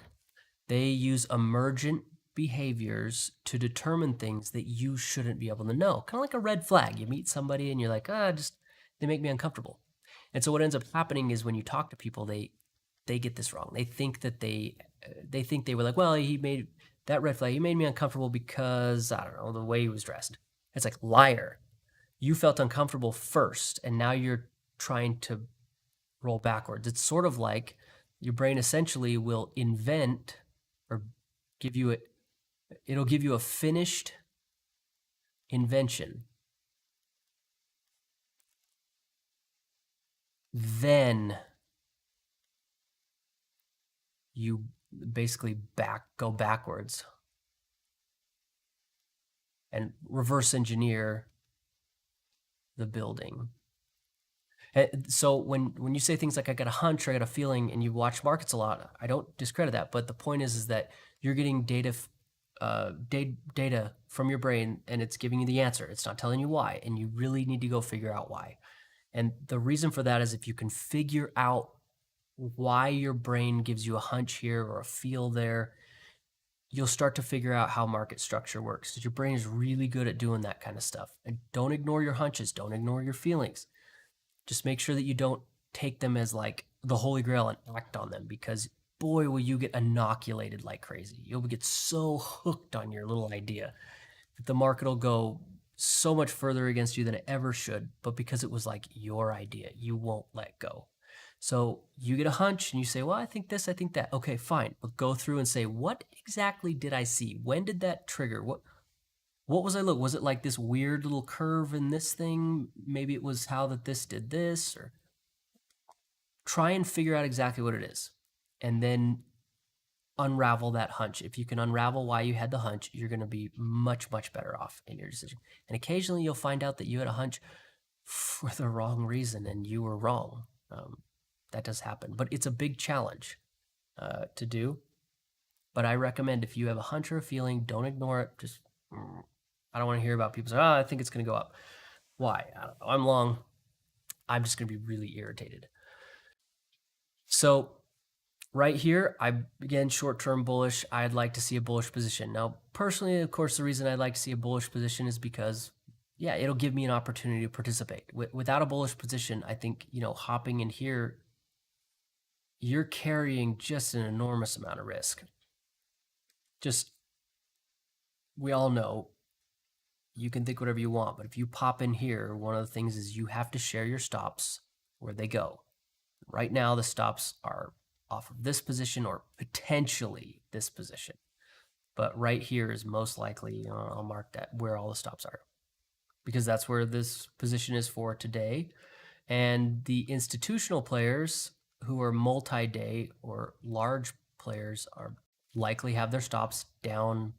They use emergent behaviors to determine things that you shouldn't be able to know. Kind of like a red flag. You meet somebody and you're like, they make me uncomfortable. And so what ends up happening is when you talk to people, they get this wrong. They think that they were like, well, he made that red flag. He made me uncomfortable because, I don't know, the way he was dressed. It's like, liar. You felt uncomfortable first, and now you're trying to roll backwards. It's sort of like your brain essentially will invent or it'll give you a finished invention. then you basically go backwards and reverse engineer the building. So when you say things like I got a hunch or I got a feeling, and you watch markets a lot, I don't discredit that, but the point is that you're getting data from your brain, and it's giving you the answer. It's not telling you why, and you really need to go figure out why. And the reason for that is if you can figure out why your brain gives you a hunch here or a feel there, you'll start to figure out how market structure works. Because your brain is really good at doing that kind of stuff. And don't ignore your hunches. Don't ignore your feelings. Just make sure that you don't take them as like the holy grail and act on them, because boy, will you get inoculated like crazy. You'll get so hooked on your little idea that the market will go so much further against you than it ever should. But because it was like your idea, you won't let go. So you get a hunch and you say, well, I think this, I think that. Okay, fine. But go through and say, what exactly did I see? When did that trigger? What was I look? Was it like this weird little curve in this thing? Maybe it was how that this did this, or try and figure out exactly what it is. And then unravel that hunch. If you can unravel why you had the hunch, you're going to be much, much better off in your decision. And occasionally you'll find out that you had a hunch for the wrong reason and you were wrong. That does happen, but it's a big challenge to do. But I recommend, if you have a hunch or a feeling, don't ignore it. Just, I don't want to hear about people say, oh, I think it's going to go up. Why? I don't know. I'm long. I'm just going to be really irritated. So right here, again, short-term bullish. I'd like to see a bullish position. Now, personally, of course, the reason I'd like to see a bullish position is because, yeah, it'll give me an opportunity to participate. Without a bullish position, I think, hopping in here, you're carrying just an enormous amount of risk. We all know you can think whatever you want, but if you pop in here, one of the things is you have to share your stops where they go. Right now, the stops are off of this position or potentially this position. But right here is most likely, I'll mark that where all the stops are, because that's where this position is for today. And the institutional players who are multi-day or large players are likely have their stops down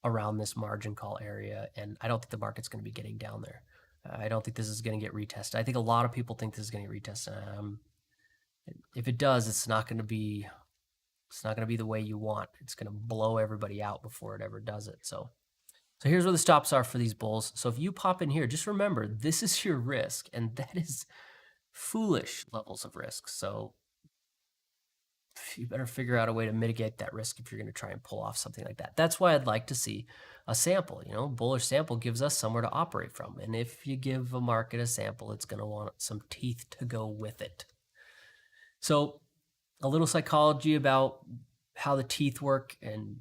around this margin call area. And I don't think the market's going to be getting down there. I don't think this is going to get retested. I think a lot of people think this is going to get retested. If it does, it's not going to be the way you want. It's going to blow everybody out before it ever does it. So here's where the stops are for these bulls. So if you pop in here, just remember, this is your risk, and that is foolish levels of risk. So you better figure out a way to mitigate that risk if you're going to try and pull off something like that. That's why I'd like to see a sample. Bullish sample gives us somewhere to operate from. And if you give a market a sample, it's going to want some teeth to go with it. So a little psychology about how the teeth work, and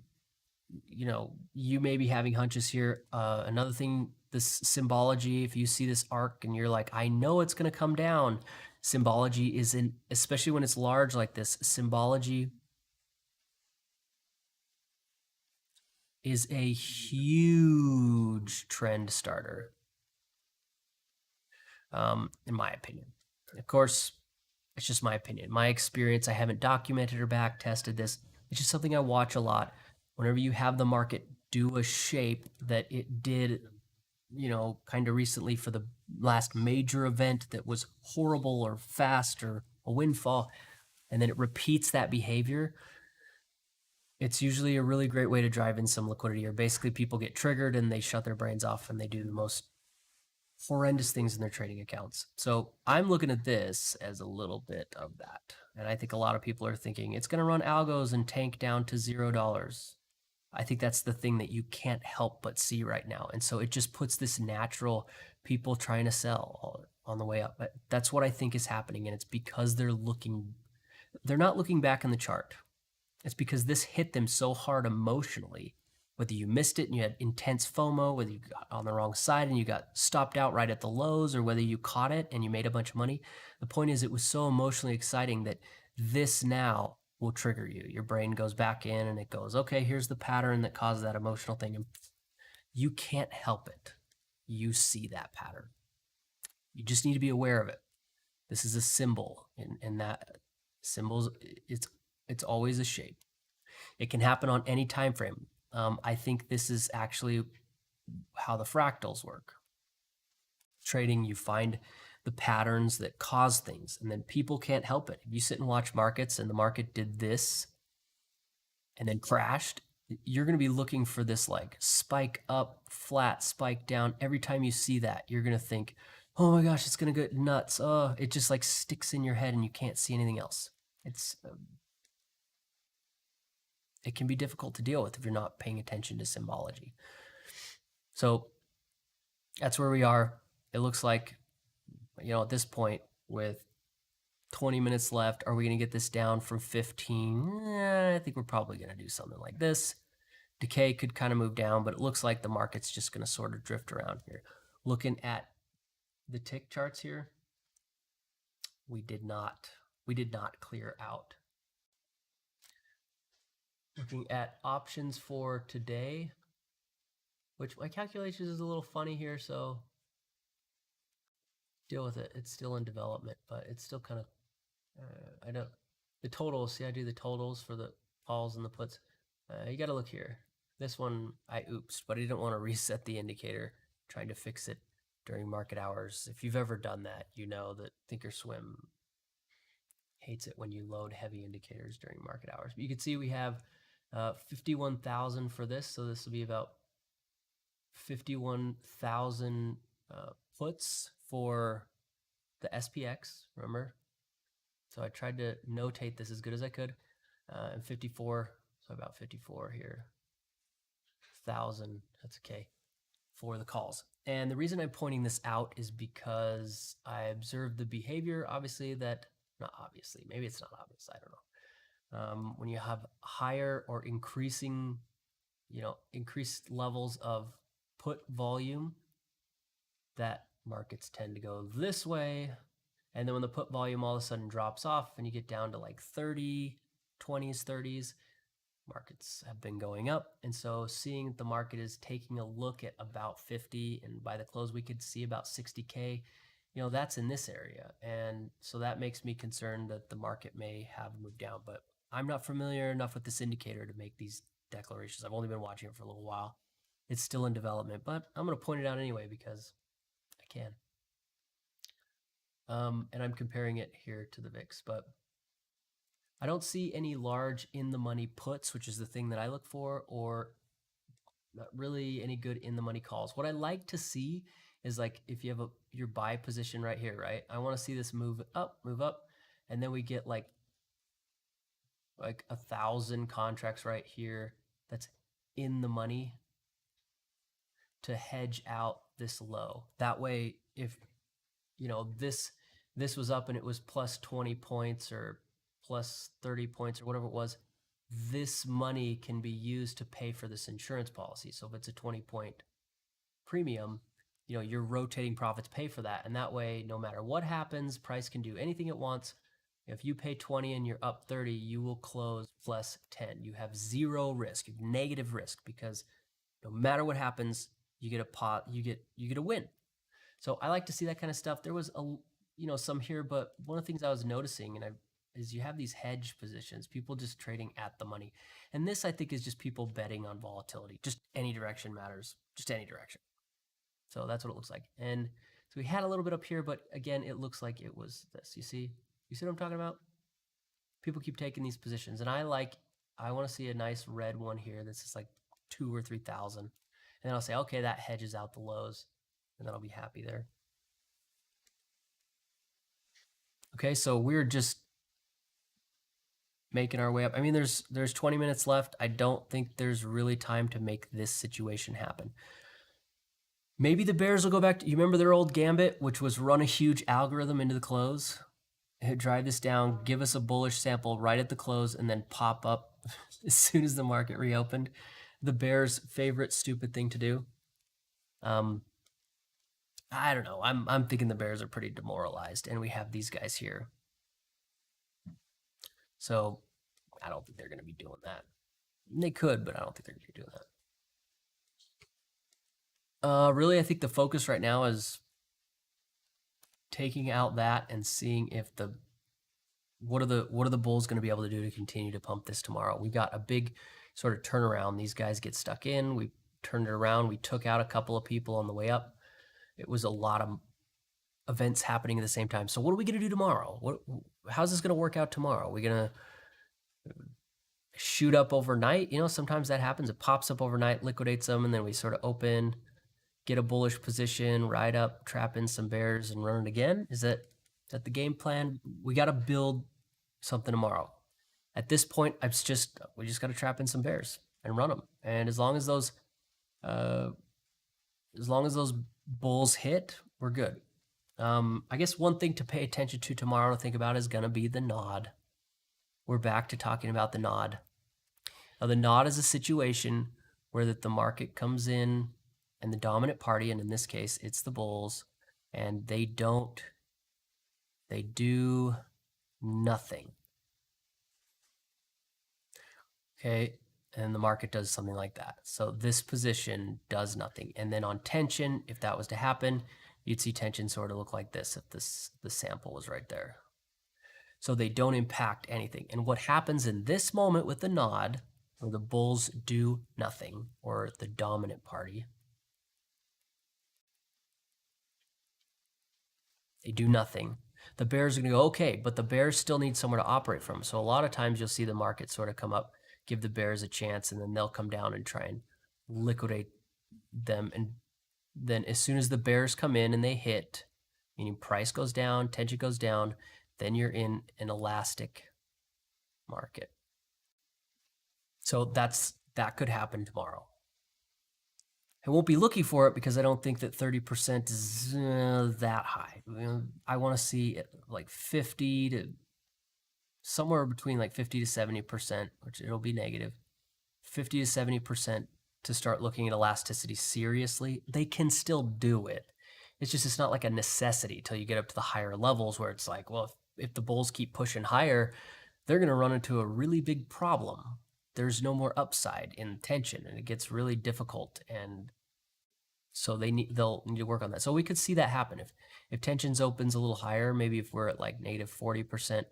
you may be having hunches here. Another thing, this symbology, if you see this arc and you're like, I know it's going to come down, symbology is especially when it's large like this, symbology is a huge trend starter, in my opinion. Of course, it's just my opinion, my experience. I haven't documented or back tested this. It's just something I watch a lot. Whenever you have the market do a shape that it did, kind of recently for the last major event that was horrible or fast or a windfall, and then it repeats that behavior, it's usually a really great way to drive in some liquidity, or basically people get triggered and they shut their brains off and they do the most horrendous things in their trading accounts. So I'm looking at this as a little bit of that. And I think a lot of people are thinking it's going to run algos and tank down to $0. I think that's the thing that you can't help but see right now. And so it just puts this natural people trying to sell on the way up. But that's what I think is happening. And it's because they're not looking back in the chart. It's because this hit them so hard emotionally. Whether you missed it and you had intense FOMO, whether you got on the wrong side and you got stopped out right at the lows, or whether you caught it and you made a bunch of money. The point is, it was so emotionally exciting that this now will trigger you. Your brain goes back in and it goes, okay, here's the pattern that caused that emotional thing. And you can't help it. You see that pattern. You just need to be aware of it. This is a symbol, and that symbols, it's always a shape. It can happen on any time frame. I think this is actually how the fractals work. Trading, you find the patterns that cause things, and then people can't help it. If you sit and watch markets and the market did this and then crashed, you're going to be looking for this like spike up, flat, spike down. Every time you see that, you're going to think, oh my gosh, it's going to get nuts. Oh, it just like sticks in your head and you can't see anything else. It can be difficult to deal with if you're not paying attention to symbology. So that's where we are. It looks like, at this point with 20 minutes left, are we going to get this down from 15? I think we're probably going to do something like this. Decay could kind of move down, but it looks like the market's just going to sort of drift around here. Looking at the tick charts here, we did not clear out. Looking at options for today, which my calculations is a little funny here, so deal with it. It's still in development, but it's still kind of, the totals, see I do the totals for the calls and the puts. You got to look here. This one, I oopsed, but I didn't want to reset the indicator, trying to fix it during market hours. If you've ever done that, you know that Thinkorswim hates it when you load heavy indicators during market hours. But you can see we have 51,000 for this, so this will be about 51,000 puts for the SPX, remember? So I tried to notate this as good as I could. And 54, so about 54 here, 1,000, that's okay, for the calls. And the reason I'm pointing this out is because I observed the behavior, obviously, that, not obviously, maybe it's not obvious, I don't know. When you have higher or increasing, increased levels of put volume, that markets tend to go this way. And then when the put volume all of a sudden drops off and you get down to like 30, 20s, 30s, markets have been going up. And so seeing the market is taking a look at about 50, and by the close we could see about 60K, that's in this area. And so that makes me concerned that the market may have moved down, but I'm not familiar enough with this indicator to make these declarations. I've only been watching it for a little while. It's still in development, but I'm going to point it out anyway because I can. And I'm comparing it here to the VIX, but I don't see any large in the money puts, which is the thing that I look for, or not really any good in the money calls. What I like to see is like if you have your buy position right here, right? I want to see this move up, and then we get like 1,000 contracts right here that's in the money to hedge out this low. That way, if this was up and it was plus 20 points or plus 30 points or whatever it was, this money can be used to pay for this insurance policy. So if it's a 20-point premium, your rotating profits pay for that. And that way, no matter what happens, price can do anything it wants. If you pay 20 and you're up 30, you will close plus 10. You have zero risk, negative risk, because no matter what happens, you get a pot, you get a win. So I like to see that kind of stuff. There was some here, but one of the things I was noticing is you have these hedge positions, people just trading at the money. And this, I think, is just people betting on volatility. Just any direction matters, just any direction. So that's what it looks like. And so we had a little bit up here, but again, it looks like it was this. You see what I'm talking about? People keep taking these positions, and I want to see a nice red one here that's just like 2,000 or 3,000. And then I'll say, okay, that hedges out the lows, and then I'll be happy there. Okay, so we're just making our way up. I mean, there's 20 minutes left. I don't think there's really time to make this situation happen. Maybe the bears will go back to, you remember their old gambit, which was run a huge algorithm into the close, drive this down, give us a bullish sample right at the close, and then pop up as soon as the market reopened. The bears' favorite stupid thing to do. I don't know. I'm thinking the bears are pretty demoralized, and we have these guys here. So I don't think they're going to be doing that. They could, but I don't think they're going to be doing that. Really, I think the focus right now is taking out that and seeing if what are the bulls going to be able to do to continue to pump this tomorrow. We got a big sort of turnaround. These guys get stuck in. We turned it around. We took out a couple of people on the way up. It was a lot of events happening at the same time. So what are we going to do tomorrow? How's this going to work out tomorrow? Are we going to shoot up overnight? You know, sometimes that happens. It pops up overnight, liquidates them, and then we sort of open, get a bullish position, ride up, trap in some bears, and run it again. Is that the game plan? We got to build something tomorrow. At this point, we just got to trap in some bears and run them. And as long as those bulls hit, we're good. I guess one thing to pay attention to tomorrow to think about is going to be the nod. We're back to talking about the nod. Now, the nod is a situation where the market comes in and the dominant party, and in this case, it's the bulls, and they do nothing. Okay, and the market does something like that. So this position does nothing. And then on tension, if that was to happen, you'd see tension sort of look like this if the sample was right there. So they don't impact anything. And what happens in this moment with the nod, where the bulls do nothing, or the dominant party, they do nothing. The bears are going to go, okay, but the bears still need somewhere to operate from. So a lot of times you'll see the market sort of come up, give the bears a chance, and then they'll come down and try and liquidate them. And then as soon as the bears come in and they hit, meaning price goes down, tension goes down, then you're in an elastic market. So that could happen tomorrow. I won't be looking for it because I don't think that 30% is that high. I want to see it like 50 to somewhere between like 50 to 70%, which it'll be negative. 50 to 70% to start looking at elasticity seriously. They can still do it. It's not like a necessity till you get up to the higher levels where it's like, well, if the bulls keep pushing higher, they're going to run into a really big problem. There's no more upside in tension, and it gets really difficult, and so they'll need to work on that. So we could see that happen if tensions opens a little higher. Maybe if we're at like negative 40%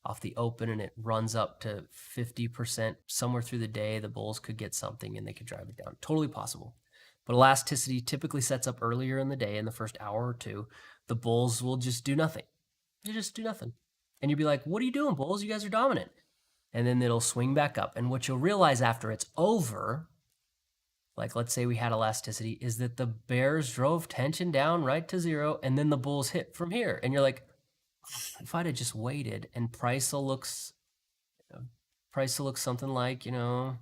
off the open and it runs up to 50% somewhere through the day, the bulls could get something and they could drive it down. Totally possible. But elasticity typically sets up earlier in the day, in the first hour or two. The bulls will just do nothing. They just do nothing. And you'll be like, what are you doing, bulls? You guys are dominant. And then it'll swing back up. And what you'll realize after it's over, like let's say we had elasticity, is that the bears drove tension down right to zero, and then the bulls hit from here. And you're like, if I'd have just waited, and price will look something like, and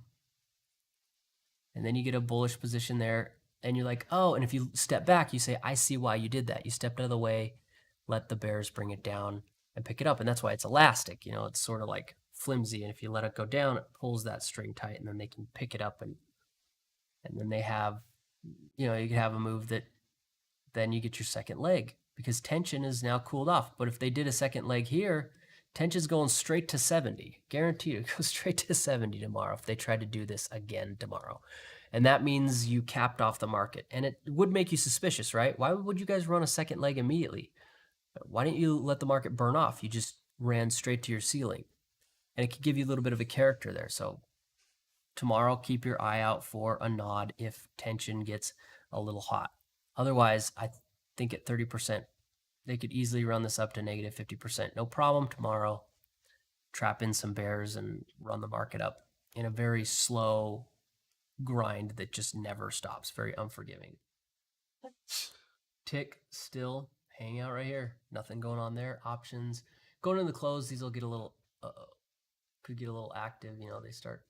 then you get a bullish position there, and you're like, oh, and if you step back, you say, I see why you did that. You stepped out of the way, let the bears bring it down and pick it up. And that's why it's elastic. It's sort of like flimsy. And if you let it go down, it pulls that string tight, and then they can pick it up. And then they have, you can have a move that then you get your second leg because tension is now cooled off. But if they did a second leg here, tension's going straight to 70. Guaranteed it goes straight to 70 tomorrow if they try to do this again tomorrow. And that means you capped off the market. And it would make you suspicious, right? Why would you guys run a second leg immediately? Why didn't you let the market burn off? You just ran straight to your ceiling. And it could give you a little bit of a character there. So tomorrow, keep your eye out for a nod if tension gets a little hot. Otherwise, I think at 30%, they could easily run this up to negative 50%. No problem tomorrow. Trap in some bears and run the market up in a very slow grind that just never stops. Very unforgiving. Tick still hanging out right here. Nothing going on there. Options. Going in the close, these will get a little, could get a little active. They start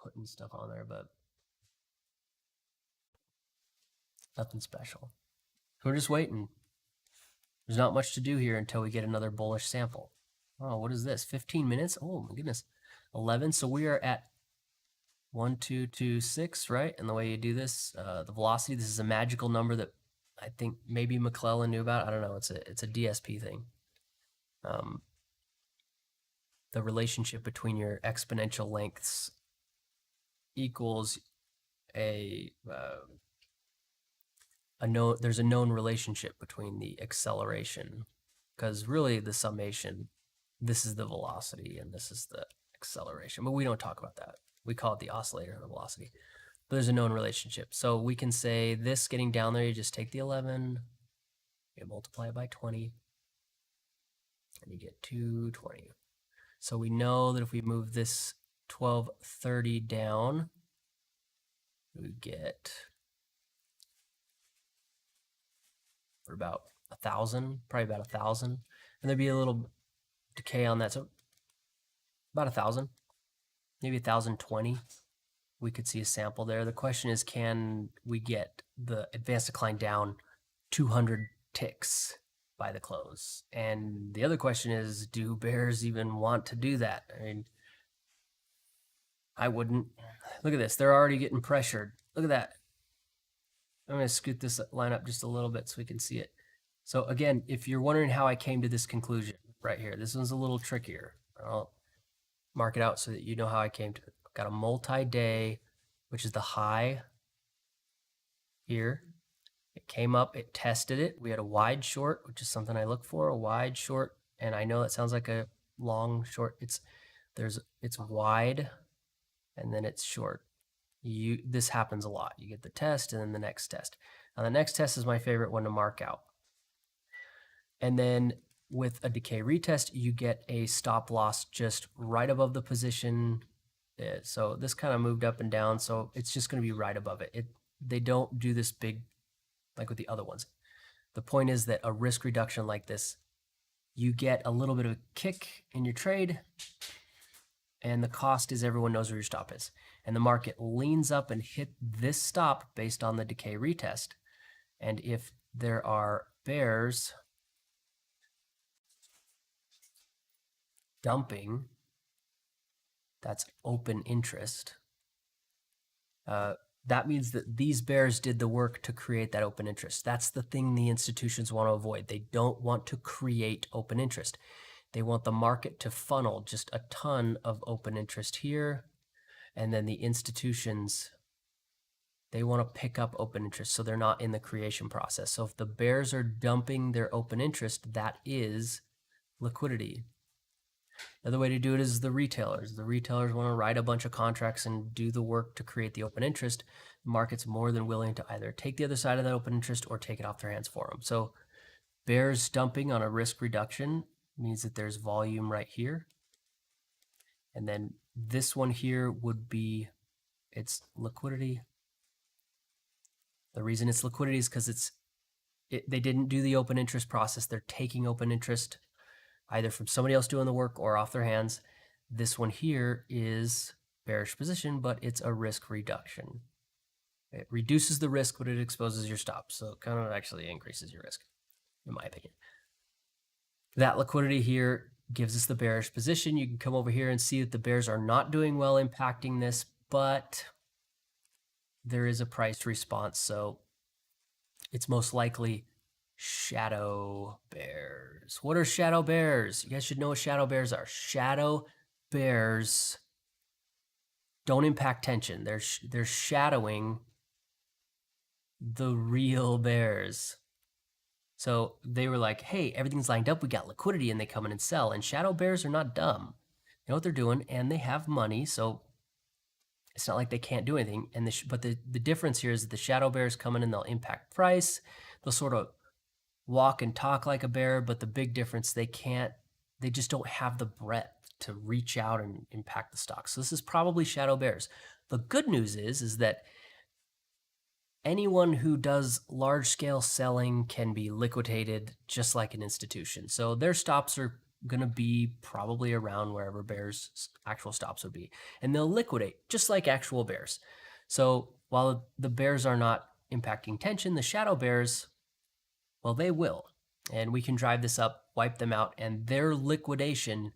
putting stuff on there, but nothing special. We're just waiting. There's not much to do here until we get another bullish sample. Oh, what is this? 15 minutes? Oh my goodness. 11. So we are at 1226, right? And the way you do this, the velocity, this is a magical number that I think maybe McClellan knew about. I don't know. It's a DSP thing. The relationship between your exponential lengths equals a there's a known relationship between the acceleration, because really the summation, this is the velocity and this is the acceleration, but we don't talk about that. We call it the oscillator of the velocity. But there's a known relationship. So we can say this getting down there, you just take the 11, you multiply it by 20, and you get 220. So we know that if we move this 1230 down, we get for about 1,000, probably about 1,000. And there'd be a little decay on that. So about 1,000, maybe 1,020. We could see a sample there. The question is, can we get the advanced decline down 200 ticks by the close? And the other question is, do bears even want to do that? I mean, I wouldn't. Look at this. They're already getting pressured. Look at that. I'm going to scoot this line up just a little bit so we can see it. So again, if you're wondering how I came to this conclusion right here, this one's a little trickier. I'll mark it out so that you know how I came to it. Got a multi-day, which is the high here. It came up, it tested it. We had a wide short, which is something I look for, a wide short. And I know that sounds like a long short. It's wide and then it's short. This happens a lot. You get the test and then the next test. Now the next test is my favorite one to mark out. And then with a decay retest, you get a stop loss just right above the position. So this kind of moved up and down, so it's just going to be right above it. They don't do this big like with the other ones. The point is that a risk reduction like this, you get a little bit of a kick in your trade, and the cost is everyone knows where your stop is. And the market leans up and hit this stop based on the decay retest. And if there are bears dumping, that's open interest. That means that these bears did the work to create that open interest. That's the thing the institutions want to avoid. They don't want to create open interest. They want the market to funnel just a ton of open interest here. And then the institutions, they want to pick up open interest so they're not in the creation process. So if the bears are dumping their open interest, that is liquidity. Another way to do it is the retailers. The retailers want to write a bunch of contracts and do the work to create the open interest. The market's more than willing to either take the other side of that open interest or take it off their hands for them. So bears dumping on a risk reduction means that there's volume right here. And then this one here would be, it's liquidity. The reason it's liquidity is because they didn't do the open interest process. They're taking open interest either from somebody else doing the work or off their hands. This one here is bearish position, but it's a risk reduction. It reduces the risk, but it exposes your stop. So it kind of actually increases your risk, in my opinion. That liquidity here gives us the bearish position. You can come over here and see that the bears are not doing well impacting this, but there is a price response. So it's most likely shadow bears. What are shadow bears? You guys should know what shadow bears are. Shadow bears don't impact tension. They're shadowing the real bears. So they were like, hey, everything's lined up. We got liquidity, and they come in and sell. And shadow bears are not dumb. They know what they're doing, and they have money. So it's not like they can't do anything. And but the difference here is that the shadow bears come in and they'll impact price. They'll sort of walk and talk like a bear, but the big difference, they just don't have the breadth to reach out and impact the stock. So this is probably shadow bears. The good news is that anyone who does large scale selling can be liquidated just like an institution. So their stops are going to be probably around wherever bears' actual stops would be. And they'll liquidate just like actual bears. So while the bears are not impacting tension, the shadow bears, well, they will. And we can drive this up, wipe them out, and their liquidation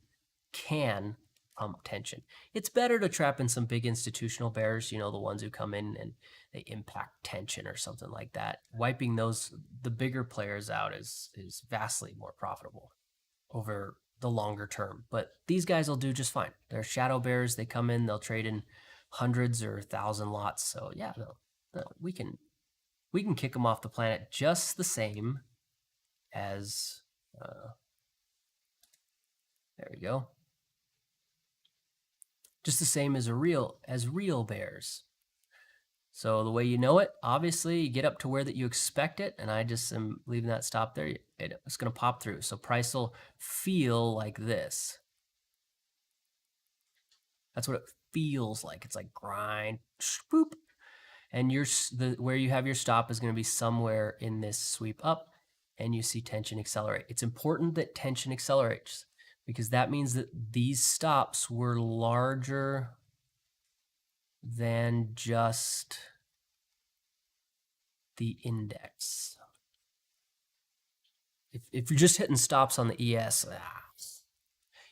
can pump tension. It's better to trap in some big institutional bears, the ones who come in and they impact tension or something like that. Wiping the bigger players out is vastly more profitable over the longer term. But these guys will do just fine. They're shadow bears. They come in, they'll trade in hundreds or 1,000 lots. So yeah, we can we can kick them off the planet just the same as, there we go. Just the same as real bears. So the way you know it, obviously, you get up to where that you expect it, and I just am leaving that stop there. It's going to pop through. So price will feel like this. That's what it feels like. It's like grind, boop. And where you have your stop is going to be somewhere in this sweep up, and you see tension accelerate. It's important that tension accelerates because that means that these stops were larger than just the index. If you're just hitting stops on the ES,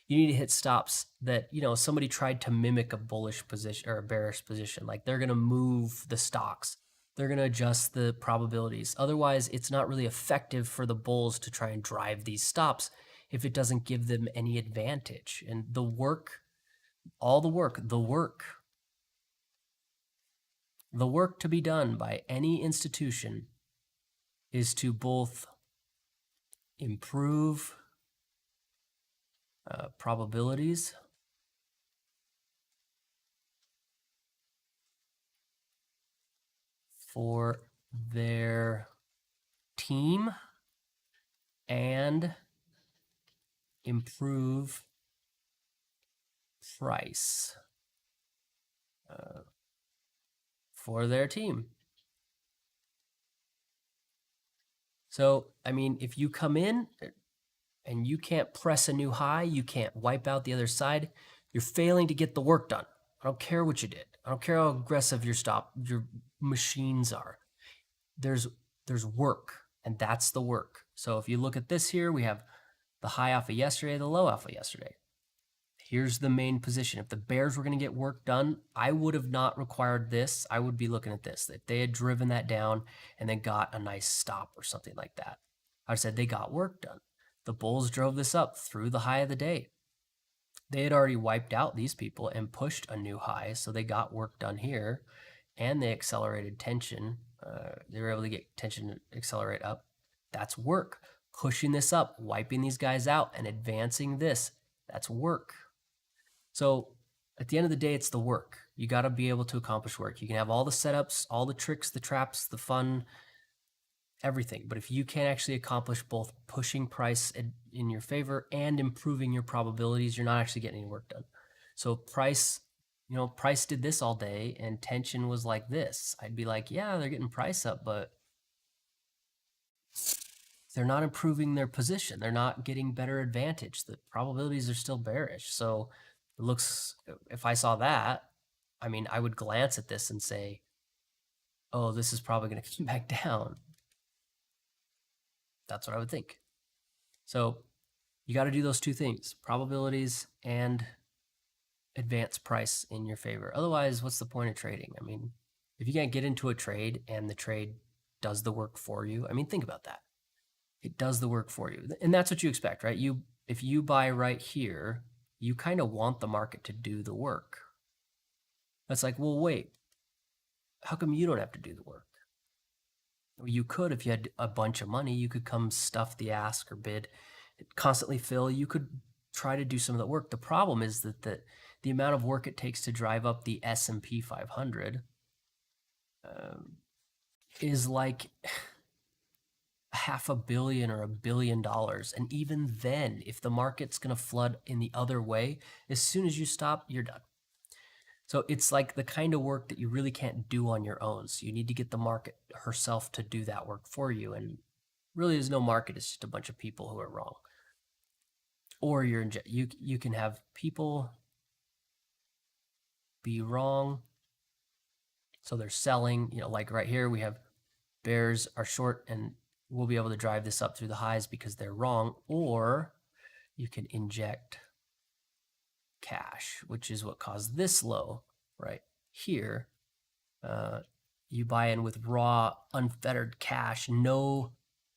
you need to hit stops that, somebody tried to mimic a bullish position or a bearish position. Like they're going to move the stocks. They're going to adjust the probabilities. Otherwise, it's not really effective for the bulls to try and drive these stops if it doesn't give them any advantage. And the work to be done by any institution is to both improve probabilities for their team and improve price for their team. So, I mean, if you come in and you can't press a new high, you can't wipe out the other side, you're failing to get the work done. I don't care what you did. I don't care how aggressive your machines are. There's work, and that's the work. So if you look at this here, we have the high off of yesterday, the low off of yesterday. Here's the main position. If the bears were going to get work done, I would have not required this. I would be looking at this. If they had driven that down and then got a nice stop or something like that, I said they got work done. The bulls drove this up through the high of the day. They had already wiped out these people and pushed a new high, so they got work done here, and they accelerated tension. They were able to get tension to accelerate up. That's work. Pushing this up, wiping these guys out, and advancing this, that's work. So at the end of the day, it's the work. You got to be able to accomplish work. You can have all the setups, all the tricks, the traps, the fun, everything. But if you can't actually accomplish both pushing price in your favor and improving your probabilities, you're not actually getting any work done. So price did this all day and tension was like this. I'd be like, yeah, they're getting price up, but they're not improving their position. They're not getting better advantage. The probabilities are still bearish. So it looks, if I saw that, I mean, I would glance at this and say, oh, this is probably going to come back down. That's what I would think. So you got to do those two things, probabilities and advance price in your favor. Otherwise, what's the point of trading? I mean, if you can't get into a trade and the trade does the work for you, I mean, think about that. It does the work for you. And that's what you expect, right? If you buy right here, you kind of want the market to do the work. That's like, well, wait, how come you don't have to do the work? You could, if you had a bunch of money, you could come stuff the ask or bid, constantly fill. You could try to do some of the work. The problem is that the amount of work it takes to drive up the S&P 500 is like $500 million or $1 billion. And even then, if the market's going to flood in the other way, as soon as you stop, you're done. So it's like the kind of work that you really can't do on your own. So you need to get the market herself to do that work for you. And really, there's no market. It's just a bunch of people who are wrong. Or you can have people be wrong. So they're selling, like right here, we have bears are short and we'll be able to drive this up through the highs because they're wrong. Or you can inject cash, which is what caused this low right here. You buy in with raw, unfettered cash, no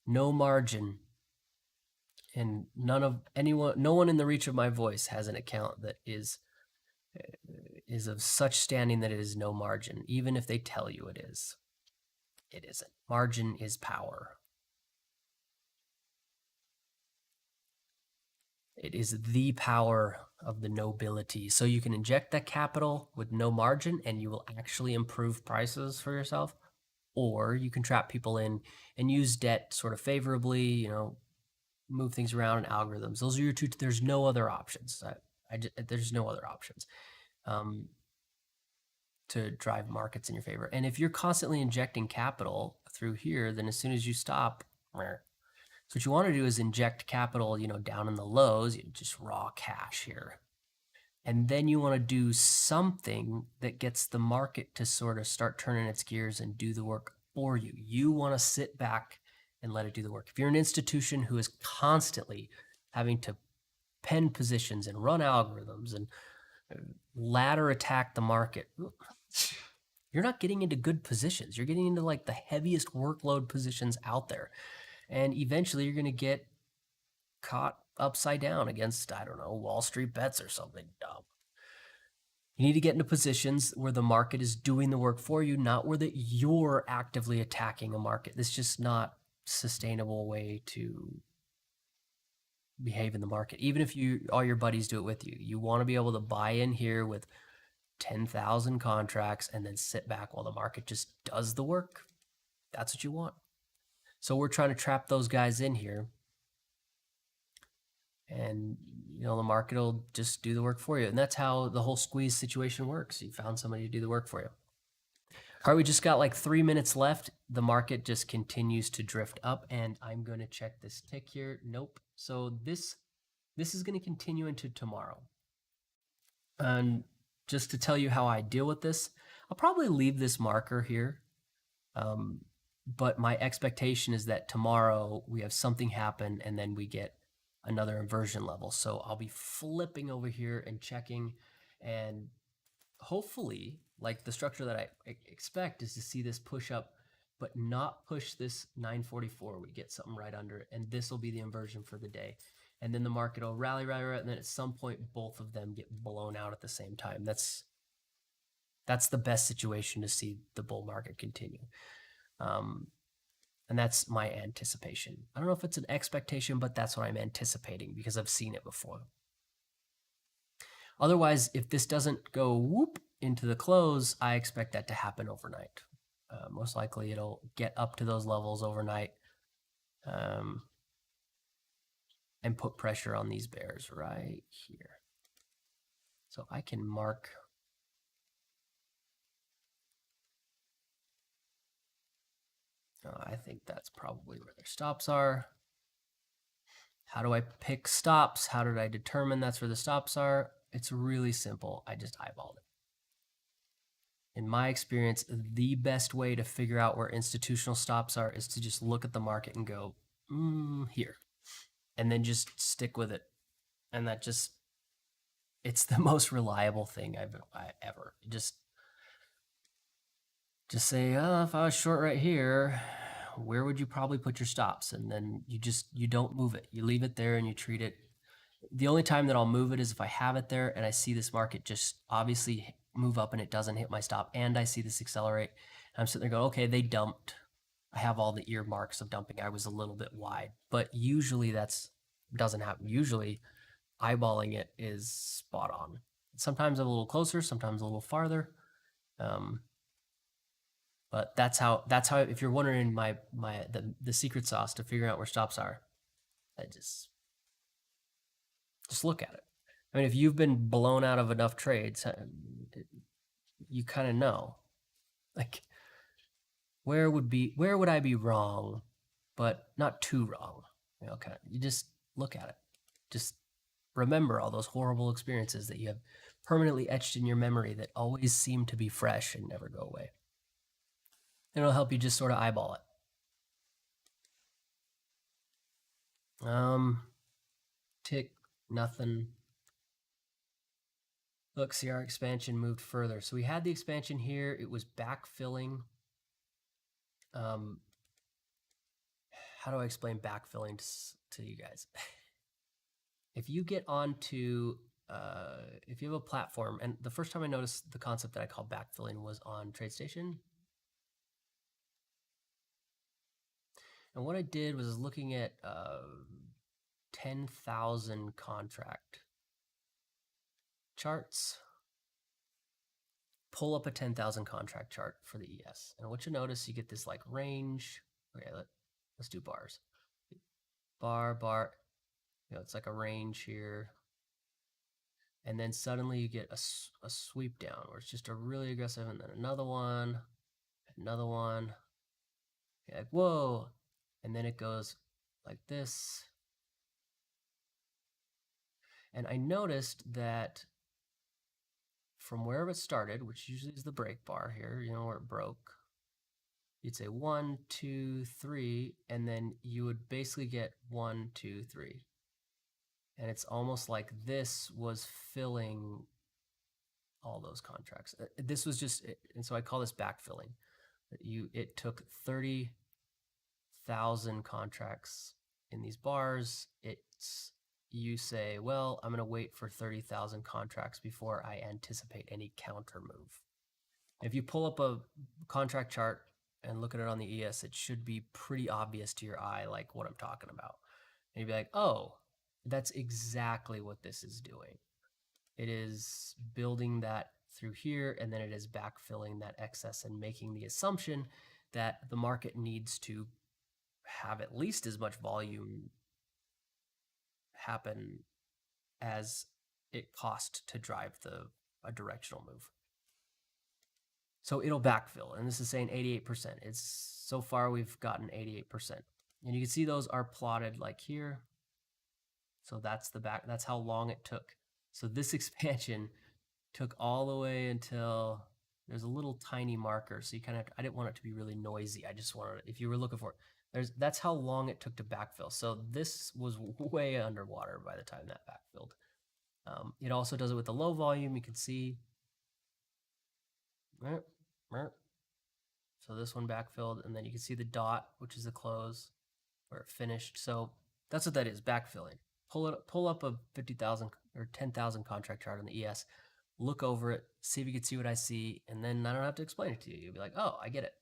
margin, and no one in the reach of my voice has an account that is of such standing that it is no margin, even if they tell you it is. It isn't. Margin is power. It is the power of the nobility. So you can inject that capital with no margin and you will actually improve prices for yourself. Or you can trap people in and use debt sort of favorably, you know, move things around in algorithms. Those are your two. There's no other options. There's no other options to drive markets in your favor. And if you're constantly injecting capital through here, then as soon as you stop, so what you want to do is inject capital, you know, down in the lows, just raw cash here. And then you want to do something that gets the market to sort of start turning its gears and do the work for you. You want to sit back and let it do the work. If you're an institution who is constantly having to pen positions and run algorithms and ladder attack the market, you're not getting into good positions. You're getting into like the heaviest workload positions out there. And eventually you're going to get caught upside down against, I don't know, Wall Street bets or something dumb. You need to get into positions where the market is doing the work for you, not where that you're actively attacking a market. That's just not a sustainable way to behave in the market. Even if all your buddies do it with you, you want to be able to buy in here with 10,000 contracts and then sit back while the market just does the work. That's what you want. So we're trying to trap those guys in here. And, you know, the market will just do the work for you. And that's how the whole squeeze situation works. You found somebody to do the work for you. All right, we just got like 3 minutes left. The market just continues to drift up, and I'm going to check this tick here. Nope. So this is going to continue into tomorrow. And just to tell you how I deal with this, I'll probably leave this marker here. But my expectation is that tomorrow we have something happen and then we get another inversion level. So I'll be flipping over here and checking, and hopefully, like the structure that I expect is to see this push up, but not push this 944. We get something right under it, and this will be the inversion for the day. And then the market will rally, and then at some point, both of them get blown out at the same time. That's the best situation to see the bull market continue. And that's my anticipation. I don't know if it's an expectation, but that's what I'm anticipating because I've seen it before. Otherwise, if this doesn't go whoop into the close, I expect that to happen overnight. Most likely it'll get up to those levels overnight and put pressure on these bears right here. So I can mark. I think that's probably where their stops are. How do I pick stops? How did I determine that's where the stops are? It's really simple. I just eyeballed it. In my experience, the best way to figure out where institutional stops are is to just look at the market and go, here. And then just stick with it. And that just, it's the most reliable thing I've ever. Just say, oh, if I was short right here, where would you probably put your stops? And then you don't move it. You leave it there and you treat it. The only time that I'll move it is if I have it there and I see this market just obviously move up and it doesn't hit my stop, and I see this accelerate. And I'm sitting there going, okay, they dumped. I have all the earmarks of dumping. I was a little bit wide, but usually that doesn't happen. Usually eyeballing it is spot on. Sometimes a little closer, sometimes a little farther. But that's how, if you're wondering the secret sauce to figuring out where stops are, I just look at it. I mean, if you've been blown out of enough trades, you kind of know, like, where would I be wrong, but not too wrong? Okay, you just look at it. Just remember all those horrible experiences that you have permanently etched in your memory that always seem to be fresh and never go away. And it'll help you just sort of eyeball it. Tick, nothing. Look, see, our expansion moved further. So we had the expansion here. It was backfilling. How do I explain backfilling to you guys? If you get onto, if you have a platform, and the first time I noticed the concept that I call backfilling was on TradeStation. And what I did was looking at 10,000 contract charts. Pull up a 10,000 contract chart for the ES. And what you notice, you get this like range. Okay, let's do bars. Bar, it's like a range here. And then suddenly you get a sweep down where it's just a really aggressive, and then another one. You're like, whoa. And then it goes like this. And I noticed that from wherever it started, which usually is the break bar here, where it broke, you'd say 1, 2, 3, and then you would basically get 1, 2, 3. And it's almost like this was filling all those contracts. This was just, and so I call this backfilling. It took 30,000 contracts in these bars. You say, well, I'm going to wait for 30,000 contracts before I anticipate any counter move. If you pull up a contract chart and look at it on the ES, it should be pretty obvious to your eye, like what I'm talking about. And you'd be like, oh, that's exactly what this is doing. It is building that through here, and then it is backfilling that excess and making the assumption that the market needs to have at least as much volume happen as it cost to drive a directional move. So it'll backfill, and this is saying 88%. So far we've gotten 88%. And you can see those are plotted like here. So that's how long it took. So this expansion took all the way until there's a little tiny marker. So I didn't want it to be really noisy. I just wanted, if you were looking for it, that's how long it took to backfill. So this was way underwater by the time that backfilled. It also does it with the low volume. You can see. So this one backfilled, and then you can see the dot, which is the close where it finished. So that's what that is, backfilling. Pull up a 50,000 or 10,000 contract chart on the ES, look over it, see if you can see what I see, and then I don't have to explain it to you. You'll be like, oh, I get it.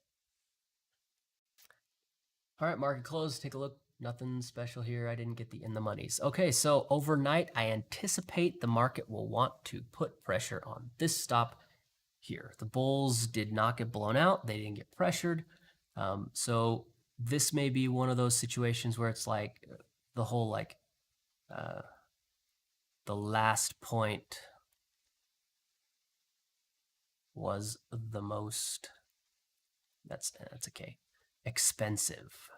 All right, market close, take a look. Nothing special here. I didn't get the in the monies. Okay, so overnight, I anticipate the market will want to put pressure on this stop here. The bulls did not get blown out. They didn't get pressured. So this may be one of those situations where it's like the whole the last point was the most, that's okay, expensive.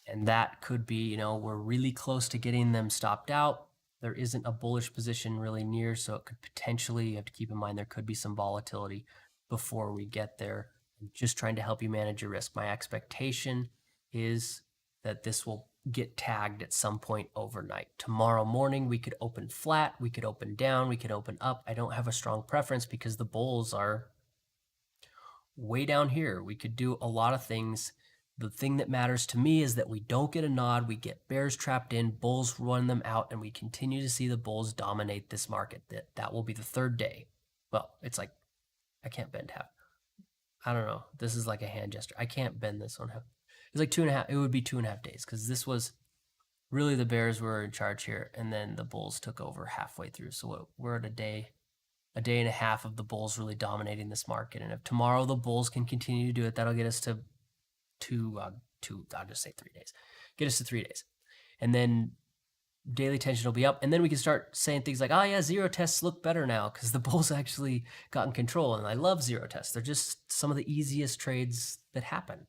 And that could be, we're really close to getting them stopped out. There isn't a bullish position really near, so it could potentially, you have to keep in mind, there could be some volatility before we get there. I'm just trying to help you manage your risk. My expectation is that this will get tagged at some point overnight. Tomorrow morning, we could open flat, we could open down, we could open up. I don't have a strong preference because the bulls are way down here. We could do a lot of things. The thing that matters to me is that we don't get a nod, we get bears trapped in, bulls run them out, and we continue to see the bulls dominate this market. That will be the third day. Well, it's like, I can't bend half. I don't know. This is like a hand gesture. I can't bend this one half. It's like 2.5. It would be 2.5 days because this was really the bears were in charge here, and then the bulls took over halfway through. So we're at a day and a half of the bulls really dominating this market. And if tomorrow the bulls can continue to do it, that'll get us to I'll just say 3 days. Get us to 3 days. And then daily tension will be up. And then we can start saying things like, oh yeah, zero tests look better now because the bulls actually got in control. And I love zero tests. They're just some of the easiest trades that happen.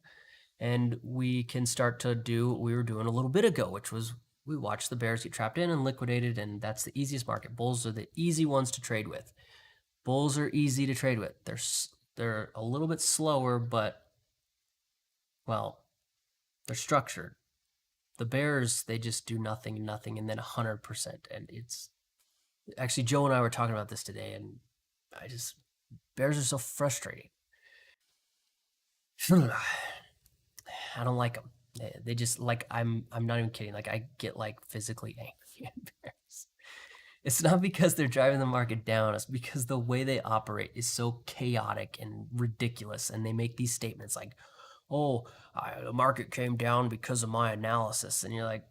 And we can start to do what we were doing a little bit ago, which was we watched the bears get trapped in and liquidated. And that's the easiest market. Bulls are the easy ones to trade with. Bulls are easy to trade with. They're a little bit slower, but well, they're structured. The bears, they just do nothing, and then 100%. And it's actually, Joe and I were talking about this today, and bears are so frustrating. I don't like them. They just I'm not even kidding. Like I get physically angry at bears. It's not because they're driving the market down. It's because the way they operate is so chaotic and ridiculous. And they make these statements like, oh, the market came down because of my analysis. And you're like,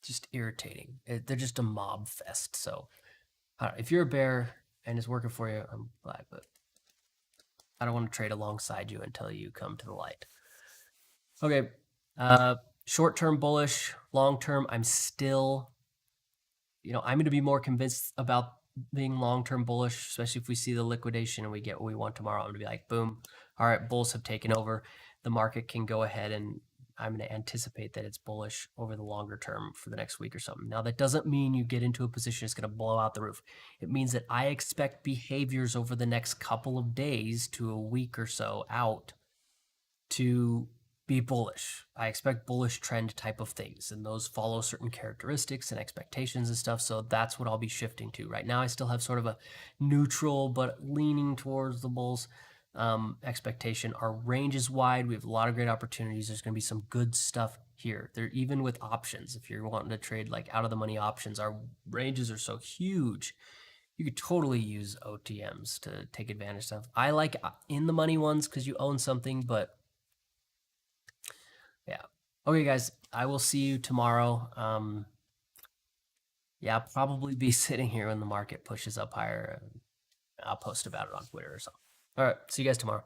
just irritating. They're just a mob fest. So if you're a bear and it's working for you, I'm glad, but I don't want to trade alongside you until you come to the light. Okay. Short-term bullish, long-term, I'm still, I'm going to be more convinced about being long-term bullish, especially if we see the liquidation and we get what we want tomorrow. I'm going to be like, boom. All right, bulls have taken over. The market can go ahead, and I'm going to anticipate that it's bullish over the longer term for the next week or something. Now, that doesn't mean you get into a position that's going to blow out the roof. It means that I expect behaviors over the next couple of days to a week or so out to be bullish. I expect bullish trend type of things, and those follow certain characteristics and expectations and stuff. So that's what I'll be shifting to. Right now, I still have sort of a neutral but leaning towards the bulls expectation. Our range is wide. We have a lot of great opportunities. There's going to be some good stuff here. They're even with options. If you're wanting to trade like out of the money options, our ranges are so huge. You could totally use OTMs to take advantage of stuff. I like in the money ones because you own something, but yeah. Okay, guys, I will see you tomorrow. Yeah, I'll probably be sitting here when the market pushes up higher. I'll post about it on Twitter or something. All right, see you guys tomorrow.